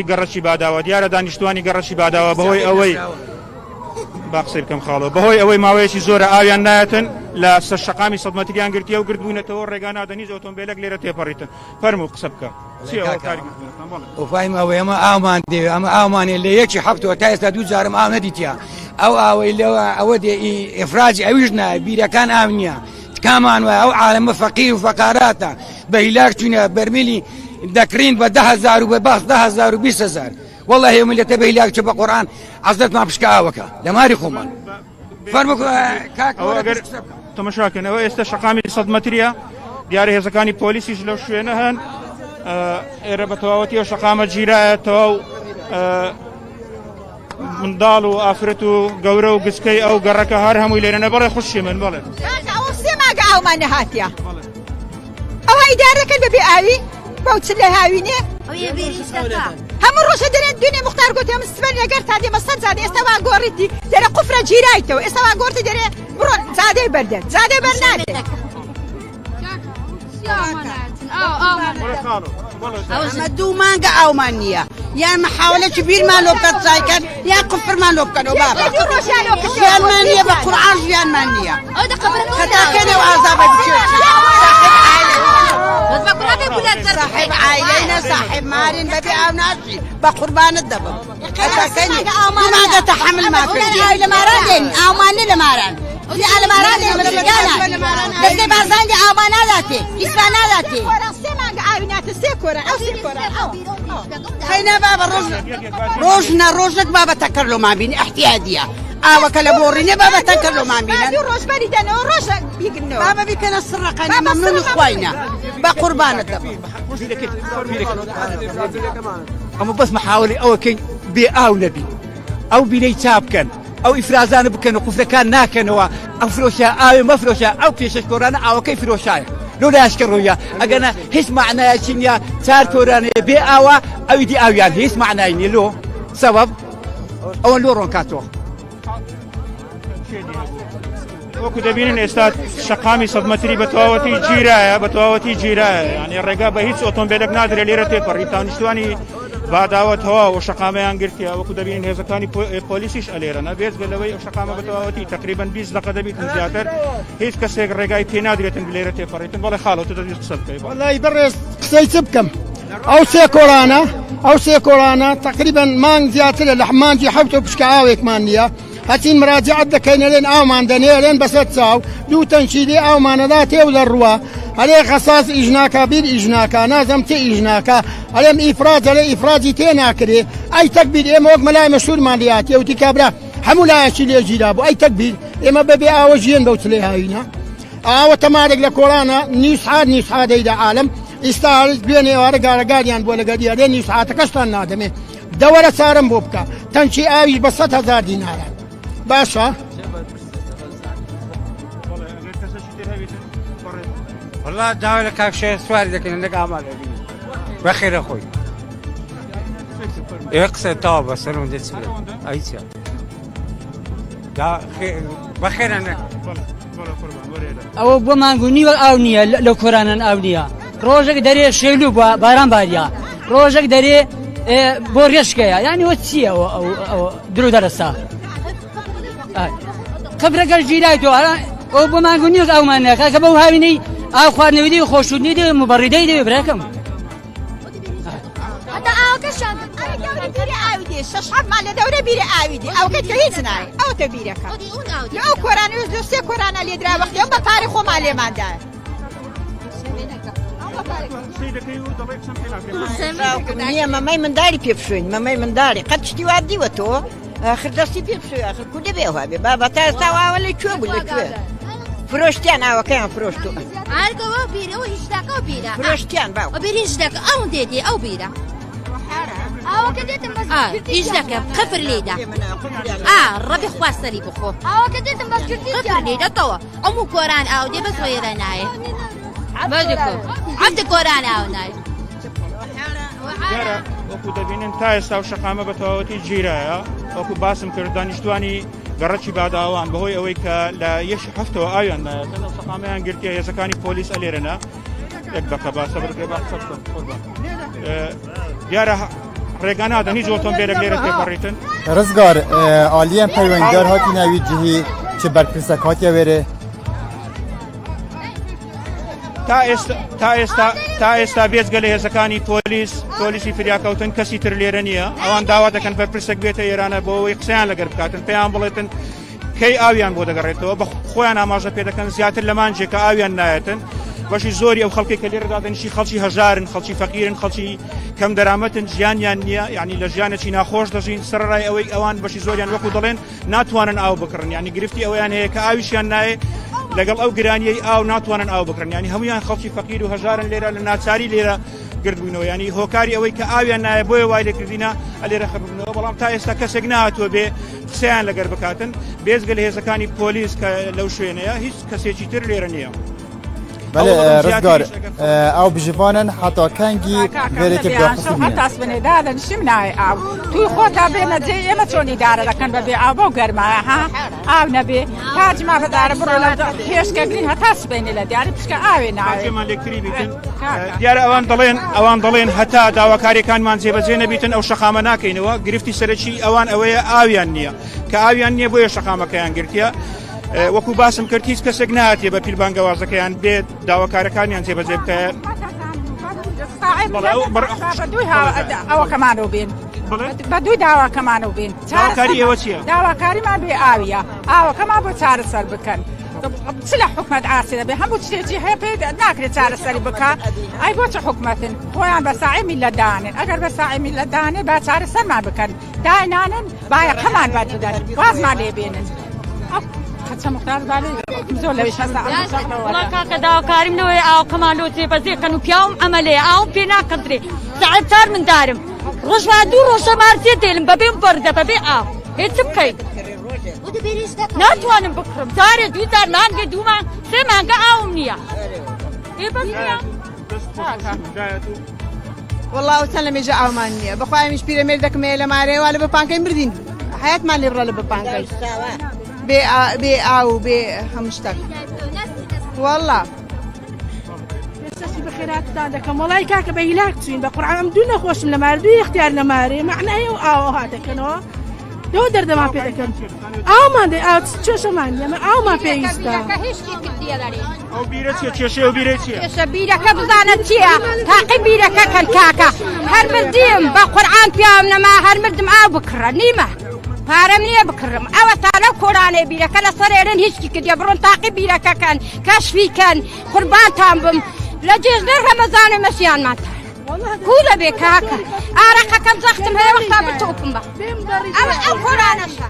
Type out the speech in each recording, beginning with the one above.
گەڕەکی باداوە دیارە دانیشتوانی گەڕەکی باداوە بەهۆی ئەوەی با قسەی بکەم خاڵەوە بەهۆی ئەوەی ماوەیەکی زۆرە ئاویان نایەتن لە سەر شەقامی سەدمەتریان گرتیە و گرتبوونەتەوە ڕێگا نادەنیز ئۆتۆمبیلێک لێرە تێپەڕیتن فەرموو قسە بکە وفایم ئەوەی ئەمە ئاومان دێ ئەمە ئاومانێ لە یەکی هەفتەوە تا ئێستا دوو جارم ئاو نەدیتیا ئەو ئاوەی لەوە ئەوە دێ ئێفراجی ئەویش نایە بیرەکان ئاو نییە تکامان وایە ئەو عالەمە فەقیر و فەقاراتە بە هیلاک چوونە بەرمیلی دەکرین بە 10,000 و بە باخ 10,000 و 20,000 والله هێ ملەتە بە هیلاک چ بە قورئان حەزرەتمان پشکە ئاوەکە لە ماری خۆمان فەرموو ئەگەر تەماشاکەن ئەوە ئێستا شەقامی سەدمەتریە دیارە هێزەکانی پۆلیسیش لەو شوێنە هەن ئێرە بە تەواوەتیەوە شەقامە گیرایەتەوە و منداڵ و ئافرەت و گەورە و گسکەی ئەو گەڕەکە هەر هەمووی لێرەنە بەڵێ خوشی من بڵێ ئەو سێ ماگە ئاومان نەهاتیە ئەوە ئیدارەکەن بەبێ ئاوی بەوچ لە هاوینێ هەموو ڕۆژە دەرێن دوێنێ مختار گوتی ئەم سبەر لەگەر تا دێمە سەد زادە ئێستا وا گۆڕیتی دەرە قوفرە گیرایتەوە ئێستا وا گۆڕتی دەرێ بڕۆ زادەی بەردێت زادەی بەرناتێت ئەمە دوو مانگە ئاومان نییە یان محاولەی بیرمان لۆ بکات چایکەن یان قوفرمان لۆ بکەنەوە بابە ژیانمان نییە بە قورئان ژیانمان نییە هەتاکەنەوە ئازابە صاحب عائلەینە صاحب مارین بەبێ ئاو ناچین بە قوربانت دەبم هەتاکەنی دوو تەحمل ماکردی لە ماران دێن ئاومانە لە ماران لە ماران دێن دەستێ بازان لێ ئاومان ناداتێ ئیسمان ناداتێ خەینە بابە ڕۆژنە ڕۆژنەک بابەتە کەرلۆمان بینی احتیادیە ئاوەکە لە بۆڕینێ بابەتە کەرلۆمان بینن ڕۆژبەری دەنەوە ڕۆژە بیگرنەوە بابە بیکەنە سڕەقەنی مەمنونی خوایە بە قوربانت دەبم ئەمە بەس محاولی ئەوەکەی بێ ئاو نەبی ئەو بینەی چاپکەن ئەو ئیفرازانە بکەن و قوفرەکان ناکەنەوە ئەو فرۆشە ئاوێ مەفرۆشە ئەو پێشەش کۆرانە ئەوەکەی فرۆشایە لۆ لاشکە ڕۆیە ئەگەنە هیچ معنایەکی نییە چار کۆرانەیە بێ ئاوە ئەوی دی ئاویان هیچ معنای نیە لۆ سەبەب ئەوە لۆ ڕۆنکاتەوە وەکو دەبینن ئێستا شەقامی سەدمەتری بە تەواوەتی گیرایە بە تەواوەتی گیرایە یعنی ڕێگا بە هیچ ئۆتۆمبیلێک نادرێت لێرە تێپەڕی تانیشتوانی باداوەتەوە و شەقامەیان گرتیە وەکو دەبینن هێزەکانی پۆلیسیش ئەلێرەنە بێت بەلەوەی ئەو شەقامە بە تەواوەتی تقریبا 20 دقە دەبیتن زیاتر هیچ کەسێک ڕێگای پێ نادرێتن لێرە تێپەڕیتن بەڵێ خاڵەوە تو دەبێت قسە بکەی وەڵای بەڕێز قسەی چ بکەم ئەو سێ کۆڵانە تقریبا مانگ زیاترە لە مانگی حەوت و پشکە ئاوێکمان نییە هەچین مراجعەت دەکەینە لێن ئاومان دەنێ لێن بەسەر چاو دوو تەنشیدی ئاومانەدا تێو لە ڕووە هەرێ خەساس ئیژناکە بیر ئیژناکە نازەم چێ ئیژناکە ئەلێم ئیفراجە لێ ئیفراجی تێ ناکرێ ئەی تەکبیر ئێمە وەک مەلای مەشهورمان لێهاتێ وتی کابرا هەموو لایەکی لێ گیرا بوو ئەی تەکبیر ئێمە بەبێ ئاوە ژیان بەو چلێ هاوینە ئاوە تەمارێک لە کۆڵانە نیسحادەیدا عالم ئێستا دوێنێ ئێوارە گارەگاریان بۆ لەگەریە لێ نیسحاتەکەشتان نادەمێ دەوەرە چارەم بۆ بکە تەنچی ئاویش بە 100,000 دینارە باشە والله داوای لە کاکشێ سواری دەکەین لەگە ئامادە بین بەخێرە خۆی ئێوە قسە تاوا بە سەرم دەچێت ئەیچە بەخێرە نە ئەوە بۆ مانگونی وە ئاو نییە لەو کۆرانن ئاو نییە ڕۆژێک دەرێ شێلو بە باران باریە ڕۆژێک دەرێ بۆ ڕێشکەیە یانی وە چییە درو دەرەسا قبرەکەش گیرایتەوە ئەو بۆ مانگونی وەک ئاومانە کاکە بەو هاوینەی ئاو خواردنەوەی و خۆشودنی دەوێ مبەڕیدەی دەوێ براکەم شەشحەبمان لە دەورە بیرە ئاوی دی ئەوکەت کە هیچ نایە ئەوتە بیرەکە ئەو کۆرانە سێ کۆرانە لێدرا وەختی ئەم بە پارەی خۆمان لێماندایە نییە مەمەی منداری پێ بشوین مەمەی منداری قەت شتی وا دیوە تۆ آخر دەستی پێ بشوی آخر کو دەبێ هەبێ بابە تا ئێستا ئاوە لە کوێ بوو لەکوێ فرۆشتیان ئاوەکەیان فرۆشتووە ئارگەوە بیرەوە هیچداکە و بیرە فرۆشتیان باو بیری هیچداکە ئەو دێتی ئەو بیرە ئەوەکە دێتم هیچ دەکەم قفر لێدا ڕەبی خواستەری بخۆ ئەوەکە دێتم قفر لێدەتەوە ئەموو کۆران ئاو دێ بەس وێرە نایە عەفتە کۆران ئاو نایە وەکو دەبینن تا ئێستا و شەقامە بە تەواوەتی گیرایە وەکو باسم کرد دانیشتوانی گەڕەکی باداوان بەهۆی ئەوەی کە لە یەش هەفتەوە ئاویان نایەتن ئەو شەقامەیان گرتیە هێزەکانی پۆلیس ئەلێرەنە یەک دەقە باسە بڕێ با قسە بکەم دیارە ڕێگا نادەن هیچ ئۆتۆمبیلێک لێرە تێپەڕیتن ڕزگار ئالیان پەیوەندیدار هاتی ناوی جهی چ بەرپرسەک هاتیە وێرە تا ئێستا بێجگە لە هێزەکانی پۆلیسی فریاکەوتن کەسی تر لێرە نییە ئەوان داوا دەکەن بەرپرسێک بێتە ئێرانە بۆەوەی قسەیان لەگەر بکاتن پێیان بڵێتن کەی ئاویان بۆ دەگەڕێتەوە بە خۆیان ئاماژە پێ دەکەن زیاتر لە مانجێکە ئاویان نایەتن بەشی زۆری ئەو خەڵکی کە لێرەدا دەنیشی خەڵکی هەژارن خەڵکی فەقیرن خەڵکی کەم دەرامەتن ژیانیان نییە یعنی لە ژیانێکی ناخۆش دەژین سەرڕای ئەوەی ئەوان بەشی زۆریان وەکو دەڵێن ناتوانن ئاو بکڕن یعنی گرفتی ئەویان هەیە کە ئاویشیان نایە لەگەڵ ئەو گرانیەی ئاو ناتوانن ئاو بکڕن ینی هەمویان خەڵکی فەقیر و هەژارن لێرە لە ناچاری لێرە گردبوونەوە ینی هۆکاری ئەوەی کە ئاویان نایە بۆیە وای لێکردینە لێرە خەبنەوە بەڵام تا ئێستا کەسێک نهاتوە بێ قسەیان لەگەر بکاتن بێزگە لە هێزەکانی پۆلیس کە لەو شوێنەیە هیچ کەسێکی تر لێرە نییە بله ڕزگار ئەو بژوانن حتا کەنگی وێرێکی هەتاس بنێدادن شم نایە ئاو توی خۆتا بێمە جێ ئێمە چۆنی دارە دەکەن بەبێ ئاو بۆ گەرمایە ها ئاو نەبێ تاجما بەدارە بڕۆ لە پێشکەگرین هەتاس بێنێ لە دیاری پشکە ئاوێ ناوێمان لێکتری بیتن دیارە ئەوان دەڵێن هەتا داواکاریەکانمان جێبەجێ نەبیتن ئەو شەقامە ناکەینەوە گرفتی سەرەکی ئەوان ئەوەیە ئاویان نییە کە ئاویان نییە بۆیە شەقامەکەیان گرتیە وەکو باسم کرد هیچ کەسێک نهاتێ بە پیلبانگەوازەکەیان بێت داواکارەکانیان جێبەجێ بکەن ئەوە کەمانەوە بێن بە دوی داواکەمانەوە بێن داواکاری ئێوە چییە؟ داواکاریمان بێ ئاویە ئاوەکەمان بۆ چارەسەر بکەن چ لە حکومەت ئاسی دەبێ هەموو شتێکی هەیە پێ ناکرێت چارەسەری بکە ئای بۆ چه حکومەتن خۆیان بە ساعی میلەتدانن ئەگەر بە ساعی میلەتدانێ با چارەسەرمان بکەن داینانن بایەقەمان با بدەن وازمان لێ بێنن زۆر لەویش وڵا کاکە داواکاریم لەوەی ئاو کەمالۆ جێبەجێکەن و پیاوم ئەمەلەیە ئاوم پێ ناکەندرێ ساعت 4 مندارم ڕۆژوا 2 ڕۆژە مارجێ دێلم بەبێم بەردە بەبێ ئاو هیچ بکەیت ناتوانم بکڕم جارێ 2 جار مانگە 2 مانگ 3 مانگە ئاوم نییە والله وتەن لە مێژە ئاومان نییە بەخوای میش پیرەمێردەکەم هەیە لە مارەوە لە بەپانکەی مردین حیاتمان لێ بڕە لە بەپانکەی بێ ئاو بێ هەموو شتێک والله بەخێراتتان دەکەم وڵای کاکە بە هیلاک چوین بە قورعان ئەم دوو نەخۆشم لە مار دوی اختیار لە مارێ معنای ئەو ئاوە هاتەکەنەوە لەوە دەردەمان پێ دەکەن ئاومان دێ ئاو چێشەمان ئەمە ئاومان پێویستە ئەو بیرە چیە کێشەی ئەو بیرە چییە؟ کێشە بیرەکە بزانە چییە؟ تاقی بیرەکە کەن کاکە هەر مردیم بە قورعان پیاوم نەما هەر مردم ئاو بکڕە نیمە پارەم نییە بکڕم ئەوە تا لەو کۆرانەی بیرەکە لە سەرێرن هیچکی کردیە بڕۆن تاقی بیرەکەکەن کەشفیکەن قوربانتان بم لە جێژنەر ڕەمەزانێ مەسییانمان تا کو دەبێ کاکە ئارەقەکەم زەختم هەیە وەختا بتۆپم بە ئەوە ئەو کۆرانەشە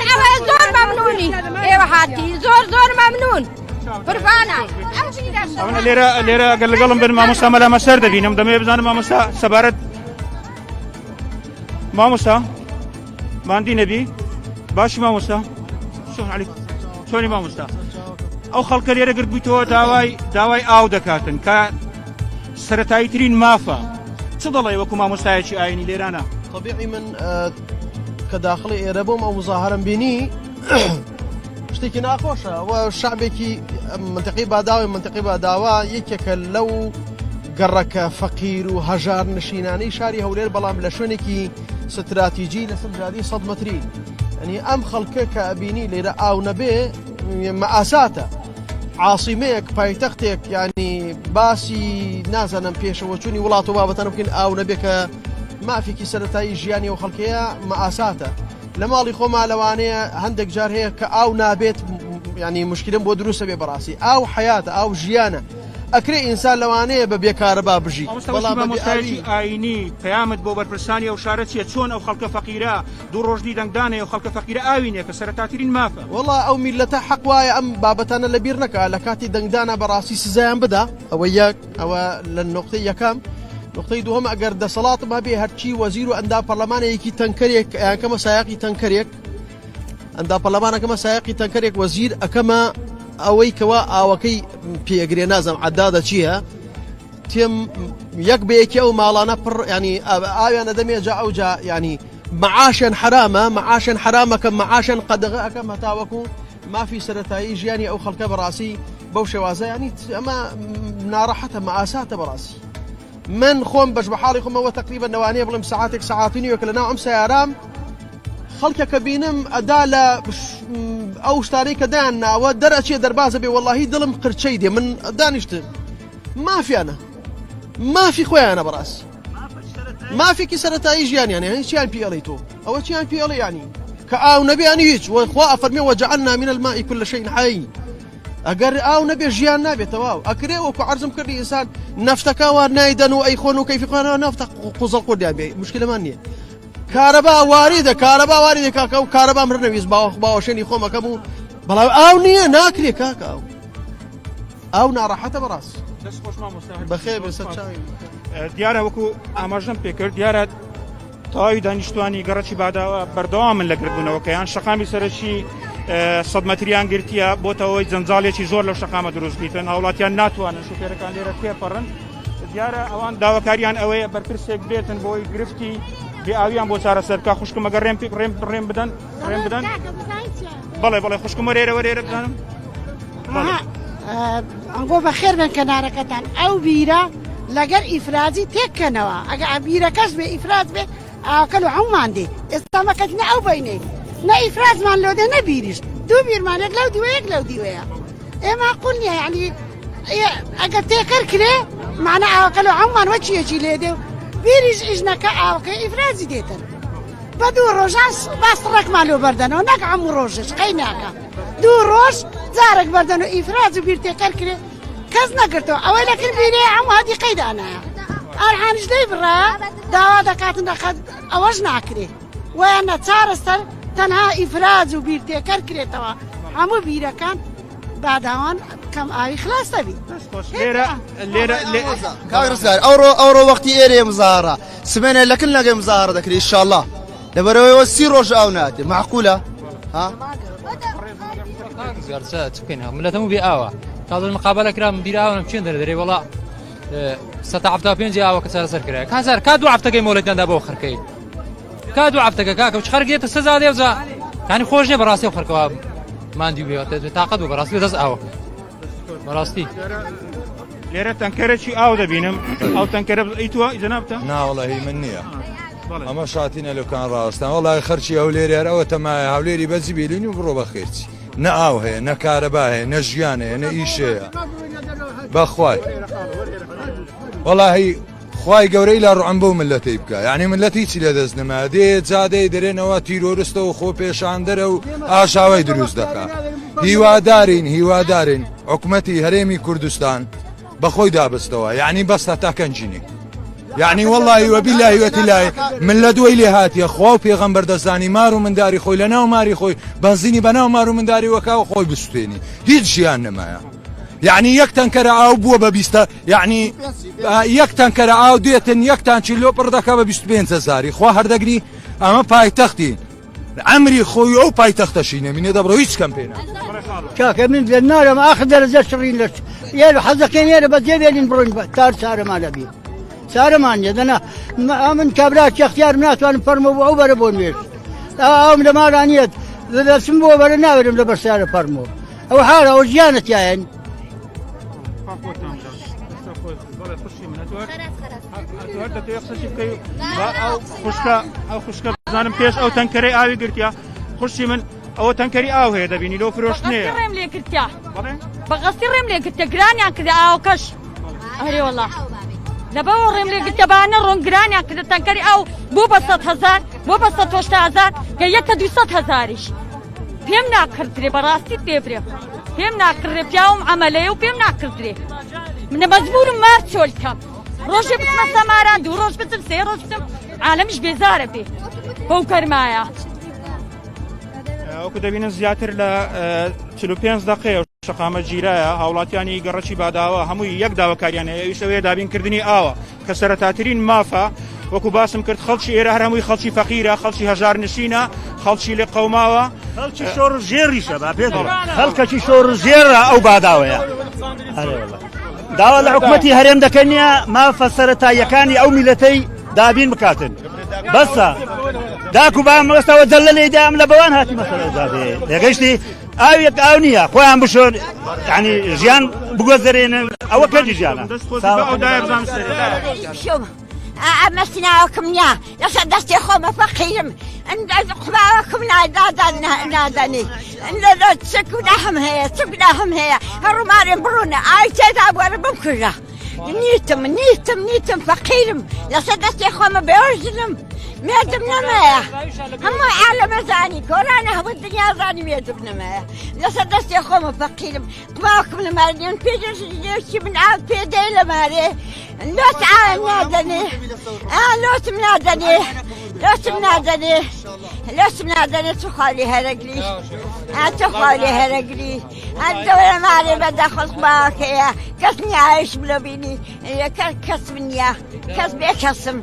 ئەوە زۆر مەمنونی ئێوە هاتی زۆر مەمنون قوربانە لێرە ئەگەر لەگەڵم بن مامۆستا مەلامە سەر دەبینم دەمەوێت بزانم مامۆستا سەبارەت مامۆستا ماندی نەبی باشی مامۆستا چۆنی مامۆستا ئەو خەڵکە لێرە گرت بوویتەوە داوای ئاو دەکاتن کە سەرەتاییترین مافە چ دەڵێ وەکو مامۆستایەکی ئاینی لێرانە طبیعی من کە داخڵی ئێرە بۆم ئەو مزاهرەم بینی شتێکی ناخۆشە ئەوە شعبێکی منتقی باداوی منتقی باداوا یەکێکە لەو گەڕەکە فەقیر و هەژار نشینانەی شاری هەولێر بەڵام لە شوێنێکی ستراتیجی لەسەر جادی 100 مەتری ئەنی ئەم خەڵکە کە ئەبینی لێرە ئاو نەبێ مەئاساتە عاصمەیەک پایتەختێک ینی باسی نازانم پێشەوە چوونی وڵات و بابەتەنە بکەین ئاو نەبێ کە مافێکی سەرەتایی ژیانی و خەڵکەیە مەئاساتە لە ماڵی خۆما لەوانەیە هەندێک جار هەیە کە ئاو نابێت ینی مشکلم بۆ دروستە بێ بەڕاستی ئاو حیاتە ئاو ژیانە ئەکرێ ئینسان لەوانەیە بە بێکارەبا بژی مامۆستایەکی ئاینی پەیامت بۆ بەرپرسانی ئەو شارە چیە چۆن ئەو خەڵکە فەقیرە 2 ڕۆژنی دەنگدانەیە و خەڵکە فەقیرە ئاوینێ کە سەرەتاترین مافە وڵا ئەو میلەتە حەق وایە ئەم بابەتانە لەبیر نەکە لە کاتی دەنگدانە بەڕاستی سزایان بدا ئەوە یەک ئەوە لە نقطەی یەکەم نقطەی دووەم ئەگەر دەسەڵاتم هەبێ هەرچی وەزیر و ئەندا پەرلەمانێکی تەنکەرێک ئەکەمە سایقی تەنکەرێک ئەندا پەرلەمانەکەمە سایقی تەنکەرێک وەزیر ئەکەمە ئەوەی کەوا ئاوەکەی پێگرێ نازم عەدادە چییە تێم یەک بەیەکی ئەو ماڵانە پڕ ینی ئاویانە دەمێجا ئەوجا ینی معاشن حرامە کە معاشن قەدەغە ئەەکەم هەتاوەکو مافی سەرەتایی ژیانی ئەو خەڵکە بەڕاستی بەو شێوازە ینی ئەمە ناڕەحەتە مەئاساتە بەڕاستی من خۆم بەش بە حاڵی خۆمەوە تقریبا نەوانەیە بڵێم ساعاتێک ساعاتینیوە کە لەناو ئەم سەیارام خەڵکێکە بینم ئەدا لە ئەو شتانەی کە دایان ناوە دەرەچێ دەربازە بێ وەڵاهی دڵم قرچەی دێ من دانیشتم مافیانە مافی خۆیانە بەڕاست مافێکی سەرەتایی ژیانیانە هیچ چیان پێڵی تۆ ئەوە چیان پێڵی ینی کە ئاو نەبیانی هیچ وەخوا ئەفەرمێ وەجعلنا من الماء كل شيء حي ئەگەر ئاو نەبێ ژیان نابێتەوە ئەکرێ وەکو عەرزم کردی ئینسان نەفتەکە وا نایدەن و ئەیخۆن و کەیفی خۆیانەوە نەفتە قوزەڵ قوردیان بێ مشکلەمان نییە کارەبا واریدە کارەبا واریدە کاکە و کارەبا مرە نەویست باوەشێنی خۆمەکەم و بەڵام ئاو نییە ناکرێ کاکە ئاو ناڕەحەتە بەڕاست بەخێر بەسەر چاوی دیارە وەکو ئاماژەم پێکرد دیارە تەواوی دانیشتوانی گەڕەکی باداوە بەردەوام من لەگرتبوونەوەکەیان شەقامی سەرەکی 100 مەتریان گرتیە بۆتەوەی جەنجاڵێکی زۆر لەو شەقامە دروست بیتن هاوڵاتیان ناتوانن شوفێرەکان لێرە تێپەڕن دیارە ئەوان داواکاریان ئەوەیە بەرپرسێک بێتن بۆی گرفتی بێ ئاویان بۆ چارەسەرکە خوشکم ئەگەر ڕێم بدەن بەڵێ خوشکم وەرێرە بزانم ئەنگۆ بەخێر بن کەنارەکەتان ئەو بیرە لەگەر ئیفرازی تێککەنەوە ئەگە بیرەکەش بێ ئیفراز بێ ئاکەل و هەمومان دێ ئێستا مەکەتنە ئەو بینەی نە ئیفرازمان لۆدە نەبیریش دوو بیرمانێک لەو دیوەیەک لەو دیوەیە ئێمە قوڵ نییە یعنی ئەگەر تێکەر کرێ معنە ئاکەل و هەمومان وەچیەکی لێ دێ و بیریش ئیژنەکە ئاوکە ئیفرازی دێتن بە دوو ڕۆژان باس ڕێکمان لۆ بەردەنەوە نەک هەموو ڕۆژش قەی ناکە دوو ڕۆژ جارێک بەردەن و ئیفراز و بیر تێکەر کرێ کەس نەگرتەوە ئەوەی لەکرد بینێ هەموو هەدی قەیدانایە ئەرحانش دەی بڕە داوا دەکاتن دەخەت ئەوەش ناکرێ ویانە چارەسەر تەنها ئیفراز و بیر تێکەر کرێتەوە هەموو بیرەکان باداوان کەم ئاوی خلاص دەبی کاگرزار ئەوڕۆ وەختی ئێرێ مزارە سمێنە لەکن لەگەی مزارە دەکری ئینشاءالله لەبەرەوەیەوە 30 ڕۆژ ئەو ناتێ معقولە ملەتەموو بێ ئاوە تازە مقابلە کرا مدیر ئاوە بچێن دەرێ وەڵا 175 ئاوە کە چارەسەر کرا کازار کا دوو هەفتەکەی مۆڵەتیاندا بۆ خەرکەی کا دوو هەفتەکە کاکە و چ خەرگێتە سەزا دێوزا کانی خۆش نیە بەڕاستی و خەرکەوە ماندی بێ تاقەت و بەڕاستی دەست ئاوە بەڕاستی لێرە تەنکەرێکی ئاو دەبینم ئەو تەنکەرە ئیتوە جەنابتە ناوەڵی من نییە ئەمە شاتینە لەکان ڕاستان وەڵای خەرچی هەولێرە ئەوە تەمایە هەولێری بەزی بێلین و بڕۆ بە خێرچی نە ئاو هەیە نە کارەبا هەیە نە ژیان هەیە نە ئیشەیە بەخوای وەڵاهی خوای گەورەی لا ڕوعم بەو ملەتەی بکە یعنی ملەت هیچی لە دەست نەما دێ جادەی دەرێنەوە تیرۆرستە و خۆ پێشاندەرە و ئاشاوای دروست دەکات هیوادارین حکومەتی هەرێمی کوردستان بەخۆی دابستەوە یعنی بەستە تاکەنجینی یعنی وەڵی وەبیلای وەتیلای من لە دوای لێ هاتیە خوا و پێغەمبەر دەزانی مار و منداری خۆی لە ناو ماری خۆی بەنزینی بەناو مار و منداری وەکاو خۆی بستێنی هیچ ژیان نەمایە یعنی یەک تەنکەرە ئاو بووە بە بیستە یعنی یەک تەنکەرە ئاو دێتن یەکتان چیلۆ پڕ دەکە بە 25,000 خوا هەردەگری ئەمە پایتەختی ئەمری خۆی ئەو پایتەختەشی نەمینێ دەبڕۆ هیچ کەم پێ کاکە من لە نارم ئاخر دەرەجە شڕین لە یێر حەزەکەن ئێرە بەجێ بێنین بڕۆین تار چارەمان لەبێ چارەمان نیە دەنا من کابراکی اختیارم ناتوانم فەرمە بۆ ئەو بەرە بۆ نوێش ئەوم لە مارانیەت دەچم بۆ بەرە ناوێرم لە بەرسیارە فەرمۆ ئەو حارە ئەو ژیانەتیایەن ئەو خوشکە بزانم پێش ئەو تەنکەرەی ئاوی گرتیا خوشی من ئەوە تەنکەری ئاو هەیە دەبینی لەو فرۆشتنەیە ڕێم لێ گرتیا بەقەستی ڕێم لێ گرتە گرانیان کردە ئاوکەش ئەرێ وەڵا لەبەوە ڕێم لێ گرتە بانە ڕۆنگرانیان کردە تەنکەری ئاو بۆ بە 100,000 بۆ بە 180,000 کە یەکە 200,000ش پێم ناکردرێ بەڕاستی پێبرێ پێم ناکردێ پیاوم ئەمەلەیە و پێم ناکردرێ منە مەجبورم مار چۆل کەم ڕۆژێ بچمە سەماران دوو ڕۆژ بچم سێ ڕۆژ بچم عالەمیش بێزارە بێ بەو کەرمایە ئەوکو دەبینن زیاتر لە 45 دقەیە شەقامە گیرایە هاوڵاتیانی گەڕەکی باداوە هەمووی یەک داواکاریان هەیە ئەویشەوەیە دابینکردنی ئاوە کە سەرەتاترین مافە وەکو باسم کرد خەڵکی ئێرە هەر هەمووی خەڵکی فەقیرە خەڵکی هەژار نشینە خەڵکی لێ قەوماوە خەڵکی شۆڕ ژێریشە با پێ خەڵکەکی شۆڕ ژێرە ئەو باداوەیە داوا لە حکومەتی هەرێم دەکەنیە مافە سەرەتاییەکانی ئەو میلەتەی دابین بکاتن بەسە داکو بام ئێستاوە جەلە لێدا ئەم لە بەوان هاتی مەسەلە دەگەیشتی ئاویەک ئاو نییە خۆیان بشۆن یعنی ژیان بگۆزەرێنن ئەوە کەجی ژیانە شوم ئەمەستناوەکەم نییە لەسەر دەستی خۆمە فەقیرم قواوەکەم نادەنی چکوداهم هەیە چکوداهم هەیە هەڕوومارێن بڕونە ئای تێدا بوارە بم کوژە نیتم فەقیرم لەسەر دەستی خۆمە بێژنم مێدم نەمەیە هەموو عالەمە زانی کۆرانە هەموو دنیا زانی مێدم نەمەیە لەسەر دەستی خۆمە فەقیرم قواوەکەم لە مارێن پێدەشی من ئاو پێدەی لە مارێ لۆت ئاوە نادەنێ لۆتم نادەنێ چ خاڵی هەرەگری دەورە مارێ بەدا خۆڵ باوەکەیە کەس نیایش بلۆ بینی کەس من نییە کەس بێ کەسم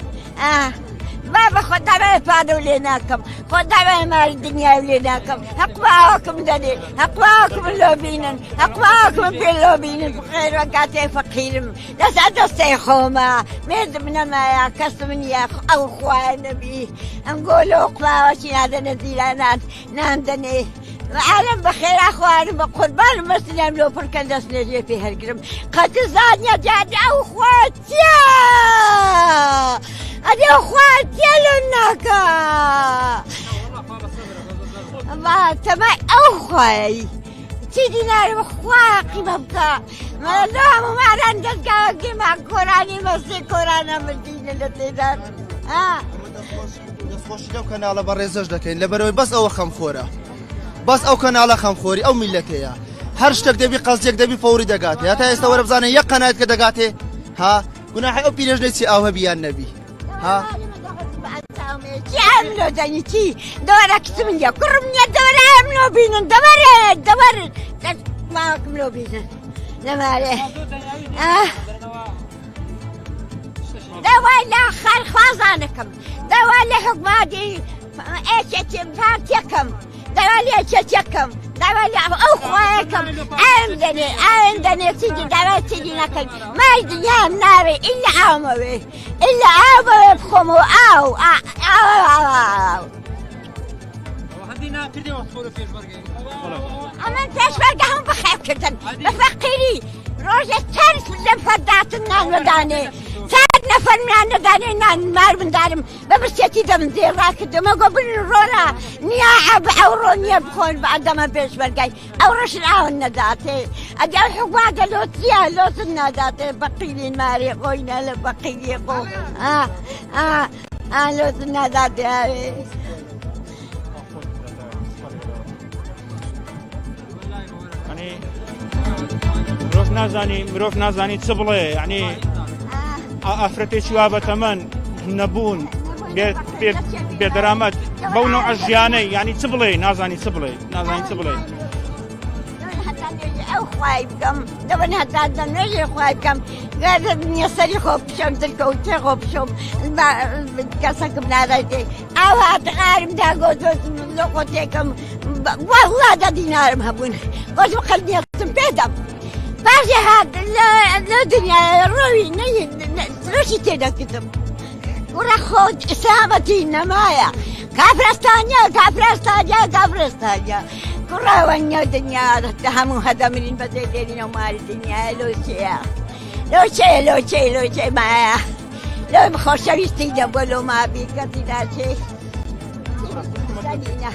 بابا خۆ داوای پادە و لێ ناکەم خۆ داوای ماری دنیای لێ ناکەم هەقواوەکەم دەنێ هەقواوەکەم لۆ بینن هەقواوەکەم پێ لۆ بینن بخێرە کاتێ فەقیرم لەسەر دەستەی خۆمە مێدم نەمایە کەسم نییە ئەو خوایە نەبی ئەم گۆلۆ قواوەکی نادەنە زیرانان ناندەنێ عالم بخێرا خوارم بە قوربانم مەسنام لۆ پڕکەن دەست نێژێ پێ هەرگرم قەتە زانیە جادە ئەو خواتیە ئەدێ خواتیە لە ناکە تەمای ئەو خوایی چی دینارم خوا قیمە بکە مەلە هەموماران دەستگاوە گێما کۆرانی مەسێ کۆرانە مردینە لە تێدان دەستخۆشی لەو کەناڵە بە ڕێزەش دەکەین لەبەرەوەی بەس ئەوە خەمخۆرە بەس ئەو کەناڵە خەمخۆری ئەو میلەتەیە هەر شتێک دەبی قەزێک دەبی فەوری دەگاتێ هەتا ئێستا وەرە بزانێ یەک قەنایەت کە دەگاتێ ها گوناحی ئەو پیرێژنەی چی ئاو هەبیان نەبی ها ئەم لۆ دەنی چی دەوەرە کچم نیە کوڕم نییە دەوەرە ئەم لۆ بینن دەوەرن ماوەکەم لۆ بینن لەمارێ داوای لە خەرخوازانەکەم داوا لە حکوماتی پارتیەکەم داوا لێ چەچەکەم داوا لە ئەو خوایەکەم ئەم دەنێ چیدی داوای چیدی نەکەین مای دنیام ناوێ ئیلا ئاومەوێ ئیلا ئاومەوێ بخۆمەوە ئاو ئەمەن پێشمەرگە هەموو بەخێوکردن بە فەقیری ڕۆژێ چەند لەم فەرداتن نان وەدانێ چەند نەفەر منان نەدانێ نان مار مندارم بە برسێتی دەمن دێڕاکردمە گۆ بن ڕۆنا نییە بە ئەو ڕۆ نییە بخۆن بە ئەدەمە پێشمەرگای ئەو ڕەشن ئاون نەداتێ ئەگەر حکوماتە لۆتریە لۆتن ناداتێ بەقیلین مارێ خۆینە لە بەقیلی خۆ لۆتن ناداتێ ئاوێ مرۆڤ نازانی چ بڵێ یعنی ئافرەتێکی وا بە تەمەن نەبوون بێدەرامەت بەو نەوع ژیانەی یعنی چ بڵێ نازانی چ بڵێ ئەو خوای بکەم دەبن هەتا دەنوێژێ خوای بکەم نییە سەری خۆ بشەم دڵکەوتێ خۆ بشۆم کەسەکەم نادایتێ ئەو هاتەقارم داگۆتۆتم لە قۆتێکم وەڵڵا دە دینارم هەبوون خۆشم قەلبیەتم پێدەم باشی هات لە دنیای ڕۆوی ڕۆژی تێدەکردم وڕە خۆت ئسامەتی نەمایە کافرستانیا کوڕاوەنیە دنیا هەموو هەدەمرین بە دێرینە و ماری دنیای لۆچەیە مایە لۆی خۆشەویستی دەبووە لۆ مابی کەسی ناچێ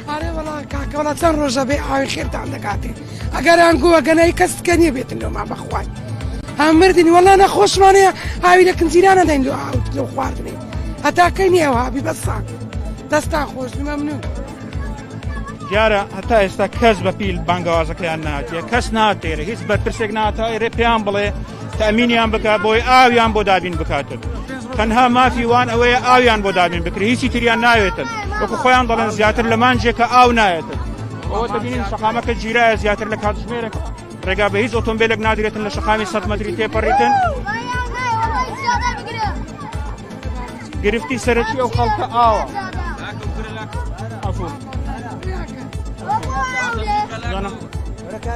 ئارێ وەڵا کاکەوەڵا چەند ڕۆژە بێ ئاوی خێرتان دەکاتێ ئەگەر ئەنگووە گەنایی کەسکە نییە بێتن لۆما بەخوای هەم مردنی وەڵا نەخۆشمانەیە ئاوی لە کنجیرانە دەین لۆ خواردنێ هەتاکەی نییە هابی بەساک دەستان خۆش مەمنون دیارە هەتا ئێستا کەس بە پیل بانگەوازەکەیان نهاتیە کەس ناتێرە هیچ بەرپرسێک ناتایرێ پێیان بڵێ تەمینیان بکات بۆی ئاویان بۆ دابین بکاتن تەنها مافی وان ئەوەیە ئاویان بۆ دابین بکری هیچی تریان ناوێتن وەکو خۆیان دەڵێن زیاتر لە مانجێکە ئاو نایێتن ئەوە دەبینین شەقامەکە جیرایە زیاتر لە کاتژمێرێک ڕێگا بە هیچ ئۆتۆمبیلێک نادرێتن لە شەقامی 100 مەتری تێپەڕیتن گرفتی سەرەکی ئەو خەڵکە ئاوە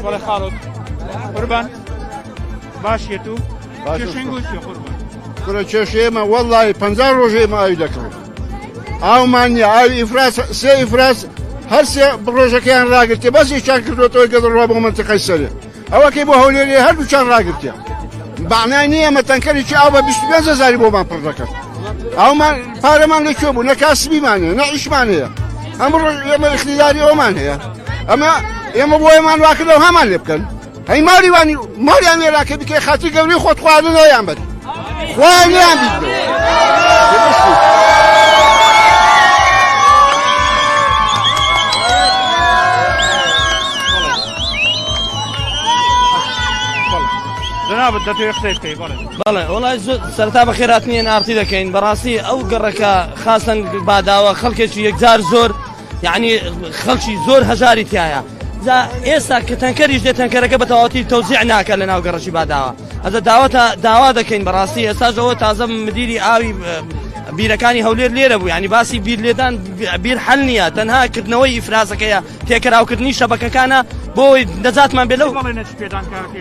وەڵێ خاڵۆت قوربان باشیە تو کێشنگوچی قوربان کوڕە کێشێمە وەڵڵی 50 ڕۆژێمە ئاوی دەکڕێت ئاومان نییە ئاوی ئیفراس سێ ئیفراس هەر سێ ڕۆژەکەیان ڕاگرتێ بەسیشان کردوێتەوە گەدڕوا بۆ منتەقەی سەرێ ئەوەکەی بۆ هەولێری هەردووچان ڕاگرتیان بەعنای نییە ئەمە تەنکەرێکی ئاو بە 25,000 بۆمان پڕ دەکەن ئەومان پارەمان لەکوێ بوو نە کاسبیمان هەیە نە ئیشمان هەیە ئەمڕۆ ئێمە اختیاری ئەومان هەیە ئێمە بۆ ئێمان واکردەوە هەمان لێ بکەن هەی ماڵیان لێراکە بکەی خاتی گەورەی خۆت خواردنەوەیان بەر خوایان لێیان بیت جناب دەتوێت قسەی بکەی بەڵێ وڵای سەرتا بە خێراتنیە ئارتی دەکەین بەڕاستی ئەو گەڕەکە خاستن باداوە خەڵکێکی یەکجار زۆر یعنی خەڵکی زۆر هەژاری تایە ئێستا کە تەنکەریش دێت تەنکەرەکە بە تەواوەتی تەوزیع ناکە لە ناو گەڕەشی باداوە ئەزە داوا دەکەین بەڕاستی ئێستاژەوە تازە مدیری ئاوی بیرەکانی هەولێر لێرە بوو ینی باسی بیر لێدان بیر حەل نییە تەنها کردنەوەی ئیفرازەکەیە تێکەراوکردنی شەبەکەکانە بۆی نەجاتمان بێ لەو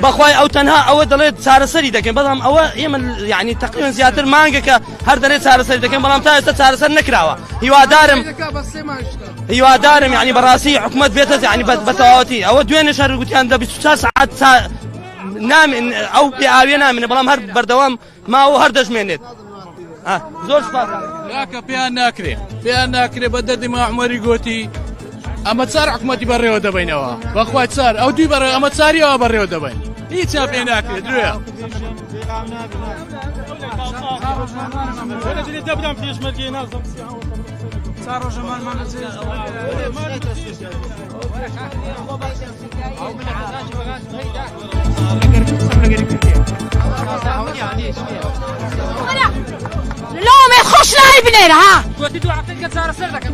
بەخوای ئەو تەنها ئەوە دەڵێت چارەسەری دەکەن بەڵام ئەوە ئێمە ینی تقریبا زیاتر مانگەکە هەر دەڵێت چارەسەری دەکەن بەڵام تا ئێستا چارەسەر نەکراوە هیوادارم ینی بەڕاستی حکومەت بێتە ینی بەتەواوەتی ئەوە دوێنێ شەر گوتیان 24 ساعت نامێن ئەو پێ ئاوێ نامێنێ بەڵام هەر بەردەوام ماوە هەر دەژمێنێت زۆر لاکە پێیان ناکرێ بە دەردی ماعمەری گوتی ئەمە چار حکومەتی بەڕێوە دەبینەوە بەخوای چار ئەو دوی بەڕێ ئەمە چاریەوە بەڕێوە دەبین هیچیان پێ ناکرێت درێ لۆمێ خۆش نای بنێرە ها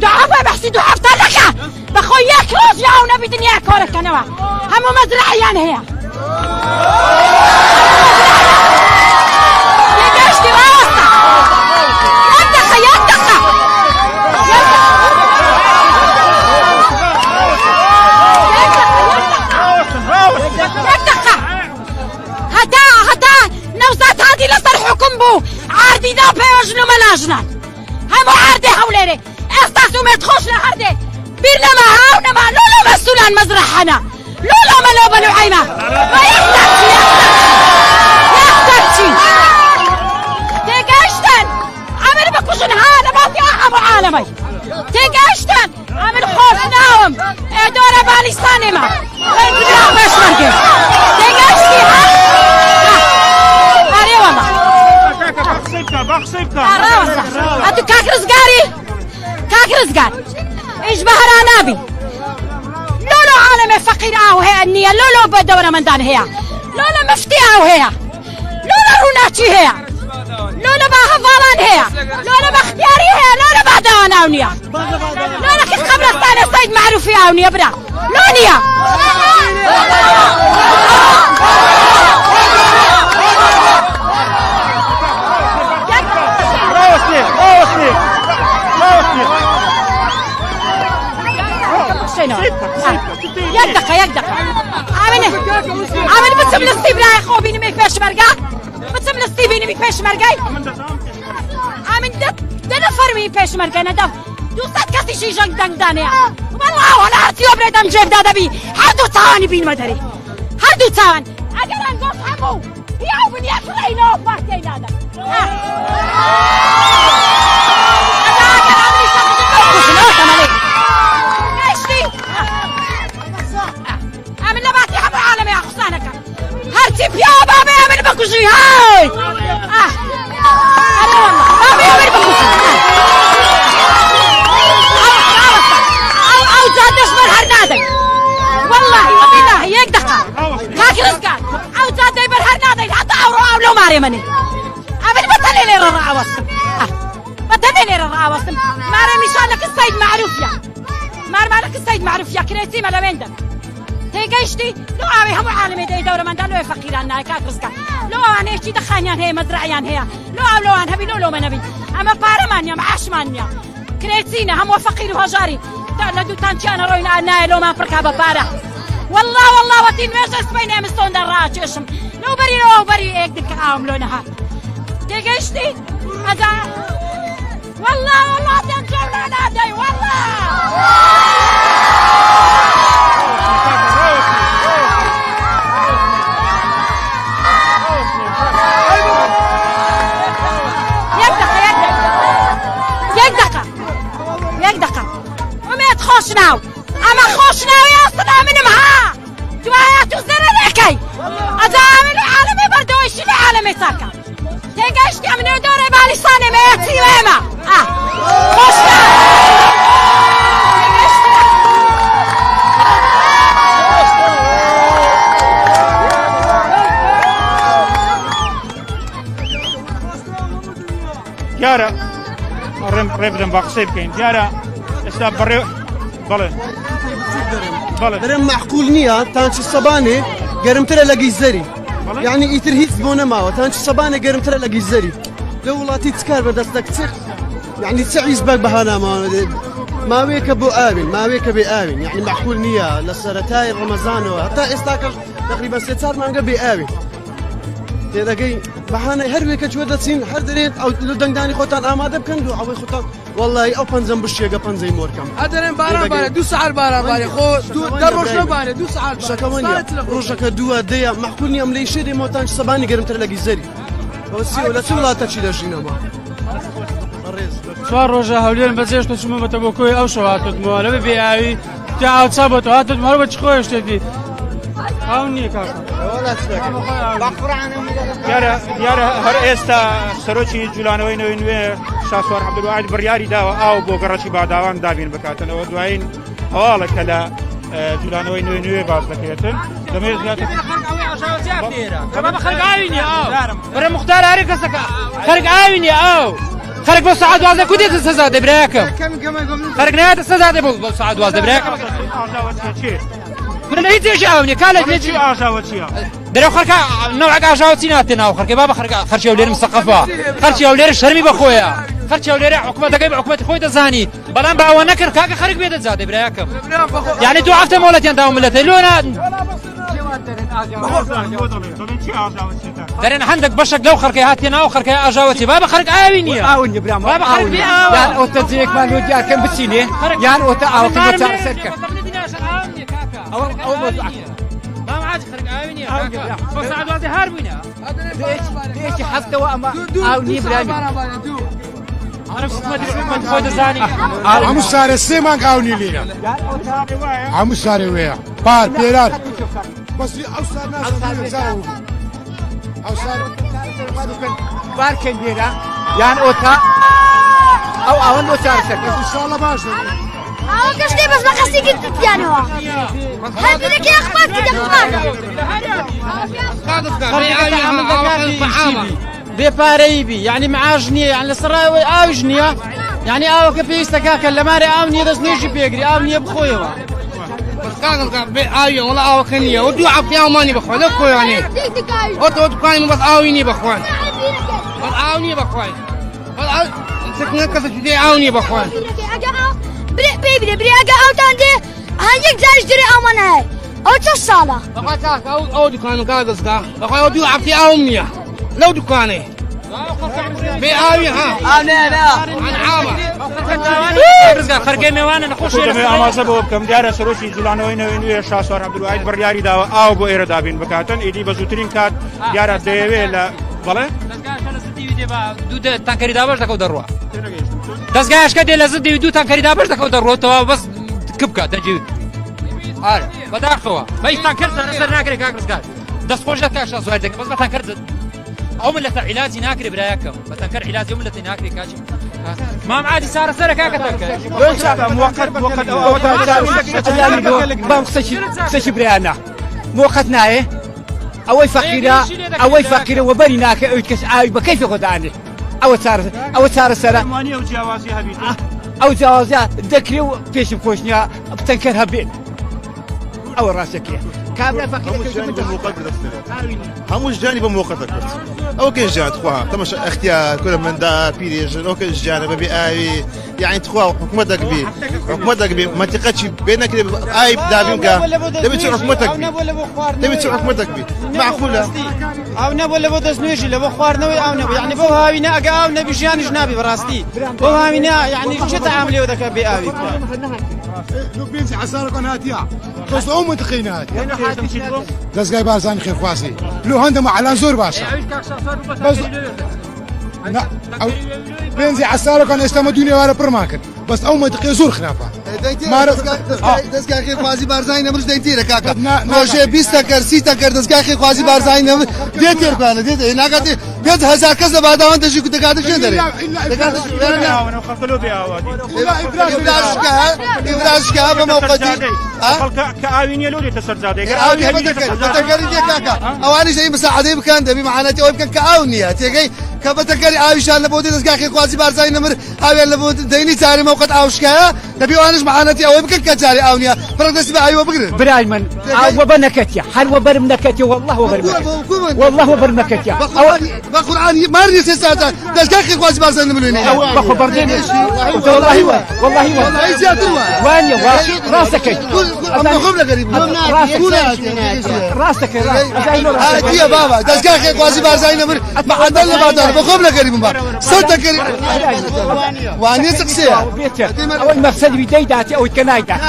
دوعا بەحسی دو هەفتە دەکە بەخۆی یەک ڕۆژ یاو نەبیدن یەک کۆرەکەنەوە هەموو مەزرعیان هەیە تێگەشتی ڕاستە یەک دەقە هەتا نەوزات هاتی لەسەر حکم بوو عاردی دا پێوەژن و مەلاژنان هەموو عاردێ هەولێرێ ئێستا سومێت خۆش لە هەردێ بیر نەما هاو نەما لۆلۆ مەسولان مەزرعەنە لۆلۆ مەلۆ بەلوعەیمە یەختەرچی تێگەشتن ئەمن بکوژن ها لەباتی هەموو عالەمەی تێگەشتن ئەمن خۆش ناوم ئێدۆرە بالیستانێمە بەرگرا پێشمەرگێ تێگەشتی ها ئەرێ وەڵا هاتو کاک ڕزگار ئیش بەهرا نابی لۆلۆ عالەمێ فەقیر ئاو هەیە نییە لۆلۆ بە دەوەرەمەندان هەیە لۆلۆ مەفتی ئاو هەیە لۆلۆ ڕووناچی هەیە لۆلۆ با هەڤاڵان هەیە لۆلۆ بەختیاری هەیە لۆلۆ با داوا ناو نییە لۆلۆ کەس قەبرەستانە سەید معروفی ئاو نییە برا لۆ نییە يك دقة عامل بتسم لستي بلا خو بيني ميك باش مرقا بتسم لستي بيني ميك باش مرقاي عامل ده نفر مي باش مرقا ندف دوستات كاسي شي جنگ دنگ دانيا والله ولا هاتيو بريدم جيب دادا بي هادو تاواني بين مدري هادو تاوان اگر انقص حمو ياو بني اخرينو باكي دادا هرتي بيا بابا يعمل بكوشي هاي بابا يعمل بكوشي او زادش من هرنادي والله وبالله يك دقة كاك رزقان او زادي من هرنادي حتى او لو ماري مني عمل بطلي لي الرعا وصم بطلي لي الرعا وصم ماري مشان لك السيد معروف يا مالك السيد معروف يا كريتي مالا ويندك تيجيشتي لو عاوي هم عالمي دي دورة من دلو فقيران نايكات رزقا لو أنا إيش دخانيان هي مزرعيان هي لو أنا هبي لو ما نبي أما بارمانيا معاش مانيا كريتينا هم وفقير وهجاري تعلدوا تانشانا روينا عنا لو ما فركها ببارة والله وتين مش اسميني مستون دراج إيشم لو بري إيك دك عام لو نهار تيجيشتي هذا والله تنجرنا نادي والله خۆشناو ئەمە خۆشناوی ئەستدا منم ها دوایە تو زەرەکەی ئەجا من عالەمێ بەردەوەشی لە عالەمێ چاکە تێگەشتی منێ دۆڕێ بالیسانێمەیەتی وێمە دیارە ڕێ بدەم با قسەی بکەین دیارە ئێستا بەڕێ بەڵێ برم معقول نییە تانچی سەبانێ گەرمترە لە گیزەری یعنی ئیتر هیچ بۆ نەماوە تانچی سەبانێ گەرمترە لە گیزەری لە وڵاتی چکار بەدەست دەکچێت یعنی چ عیزبەک بەهاناماوە ماوەیەکە بۆ ئاوین ماوەیەکە بێ ئاوین یعنی معقول نییە لە سەرەتای ڕەمەزانەوە هەتا ئێستاکەش تقریبا 3-4 مانگە بێ ئاوین تێدەگەی بەهانەی هەروێکە کوێ دەچین هەر دەرێت ئەو دەنگدانی خۆتان ئامادە بکەن و ئەوەی خۆتان وەڵی ئەو پەنجەم بشتێگە پەنجەی مۆرکەم ئەدەرێن باران بارێ 2 ساعت باران بارێ خۆ 10 ڕۆژ نەبارێ 2 ساعت شەکەمەنیە ڕۆژەکە دووە دەیە معقول نییە ئەم لەی شێ دێمەوەتان سەبانی گەرمتر لە گیزەری ئەوە لە چ وڵاتەکی دەژینەوە چوار ڕۆژە هەولێرم بەجێشتە چمەمەتە بۆ کۆی ئەو شەو هاتوتمەوە لەبێ بێئاوی تا ئاوچا بۆ تۆ هاتوتمە هەر بە چ خۆی شتێکی ئاو نییە کاکە دیارە هەر ئێستا سەرۆکی جوولانەوەی نوێی نوێ شاسوار عەبدولواحید بڕیاری داوە ئاو بۆ گەڕەکی باداوان دابین بکاتنەوە دوایین هەواڵە کە لە جوولانەوەی نوێی نوێ باز دەکرێتن دەمێت زیاتر بابا خەرک ئاوی نییە ئاو بەرە موختار هەرێ کەسەکە خەرک ئاوی نییە ئاو خەرک بۆ سەعات 12 کو دێتە سەزا دەی برایەکەم خەرک نایەتە سەزا دەی بۆ سەعات 12 برایەکەم من هیچ شيء أوني كانت نجي عشاوتيها درو خرك نوعك عشاوتينا تناو خرك بابا خرك أولير مثقفة خرك أولير شرمي بخويا خرك أولير حكومة جايب حكومة خوي تزاني بلان بعوا نكر كاك خرك بيد زاد براكم يعني دو عفت مولتي أنت مولتي لونا درين عندك بشك لو خرك هاتينا أو خرك عشاوتي بابا خرك آوينيا آويني برام بابا خرك بيا يعني أوتزيك ما نودي أكم بتسيني يعني أوت أو تبغى سركة أو ما معاش خرج آويني بس عاد وادي هاربينا ليش حتى وأما آوني برامي عرفت ما تفهم خود زاني عمو ساري سيمان قاوني لينا عمو ساري ويا بار بيرار بس أو صار ناس أو صار بار كبيرة يعني أوتا أو أون أوتا سركة إن شاء الله باشا قصدي بس ما قصدي قلت يعني هو هذه لك يا اخوات بێپارەیبی یعنی معاش نییە یان لەسەرڕاوی ئاویش نییە یعنی ئاوەکە پێویستە کاکە لە مارێ ئاو نییە دەست نوێژی پێگری ئاو نییە بخۆیەوە بێ ئاویە وڵا ئاوەکە نییە و دوو عەفتی ئاومانی بخۆ لە خۆیانێ ئۆتۆ دوکانی بەس ئاوی نییە بخۆن بەس ئاو نییە بخۆن سکنە کەسێکی دێ ئاو نییە بخۆن بري اگه اوتان ده هنگ جارش داره آمانه او چه ساله بخواه تاک او دکانو کاغذ که بخواه او دو عفتی آوم نیه لو دکانه بی آوی ها آنه نه عن عامه خەرگەی میوانە نەخۆش ئامازە بۆ بکەم دیارە سەرۆکی جوولانەوەی نوێی نوێ شاسوار عەبدولواحید بڕیاری داوە ئاو بۆ ئێرە دابین بکاتن ئیدی بە زووترین کات دیارە دەیەوێت لە بەڵێ دوو تانکەری دابەش دەکەوت دەڕوە دەستگایشکە دێ لە زدی دوو تانکەری دابەش دەکەوت دەڕۆتەوە بەس کبکە دەجی ئارە بەداخەوە بەی تانکەر سەر ناکرێت کاک ڕزگار دەستخۆش دەکات شاسوار دەکە بەس بە تانکەر ئەو ملەتە عیلاجی ناکرێ برایەکەم بە تانکەر عیلاجی ئەو ملەتی ناکرێ کاچی مام عادی سارە سەرە کاکە تانکەر بام قسەی برایانە موقت نایە ئەوەی فەقیرە وەبەری ناکە ئەوی کەس ئاوی بە کەیفی خۆدانێ ئەوە چارە سەرە ئەو جیاوازیە دەکرێ و پێشم خۆش نییە تەنکەر هەبێت ئەوە ڕاستەکەیە کابرا هموش جاني بموقتك او كاين جان تخوها تماش اختيار كل من دا بيريج او كاين جان ببي اي يعني تخوها حكومتك بي ما تقدش بينك اي دابين كا تبي تشوف حكومتك بي معقوله او نبو لبو دسنوشي لبو خوارنوي او نبو يعني بو هاوينا اگا او نبي جيان جنابي براستي بو هاوينا يعني شو تعاملي ودك بآوي لو بينزي عسارة هاتيا بس أم منطقين هاتيا بس جاي بازان خير خواسي لو هندم على زور باشا بس پێنجی عساڵەکان ئێستا دنیاوارە پڕمان کرد بەس ئەو منتقێ زۆر خراپە دەستگاخی خوازی بارزانانی نەمرش دەیتیرە کاکە ڕۆژێ 20 تەکەر 30 تەکەر دەستگاخی خوازی بارزانانی نەمر دێت تێرکانە دێت ناکات 5,000 کەس لە باداوان دەژی و دەکاتە چێ دەرێ ئیبراشکە بە موقەتی کە ئاوینیە لۆ دێتە سەرزادەی بەتەکەری دێ کاکە ئەوانیش دەی مساعدەی بکەن دەبی مەعانەتی ئەوەی بکەن کە ئاو نییە تێگەی کە بەتەکەری ئاویشان لە بۆ دێ دەستگاخی خوازی بارزانانی نەمر ئاوێن لە بۆ دەینی چاری موقەت ئاوشکایە دەبی ئەوانش مەعانەتی ئەوەی بکەن کە چاری ئاو نییە پڕک دەستی بە ئاویوە بگرن برای من ئاو وەبە نەکەتیە هەر وەبەرم نەکەتی والله وەبەرم والله وەبەرم نەکەتیە بە قورئان ماری سێ ساعت دەستگاخی خوازی بارزانانی نەمر بەخۆ بەردێنێ والله زیاتر وانە ڕاستەکەی بەخۆم لەگەری ڕاستەکەی هاتیە بابا دەستگاخی خوازی بارزانانی نەمر معدل لە بادار بەخۆم لەگەری بم سەد تەکەری وانێ چ قسەیە ئەوەی مەقسەدی بیدەی داتی ئەوەی کە نایدات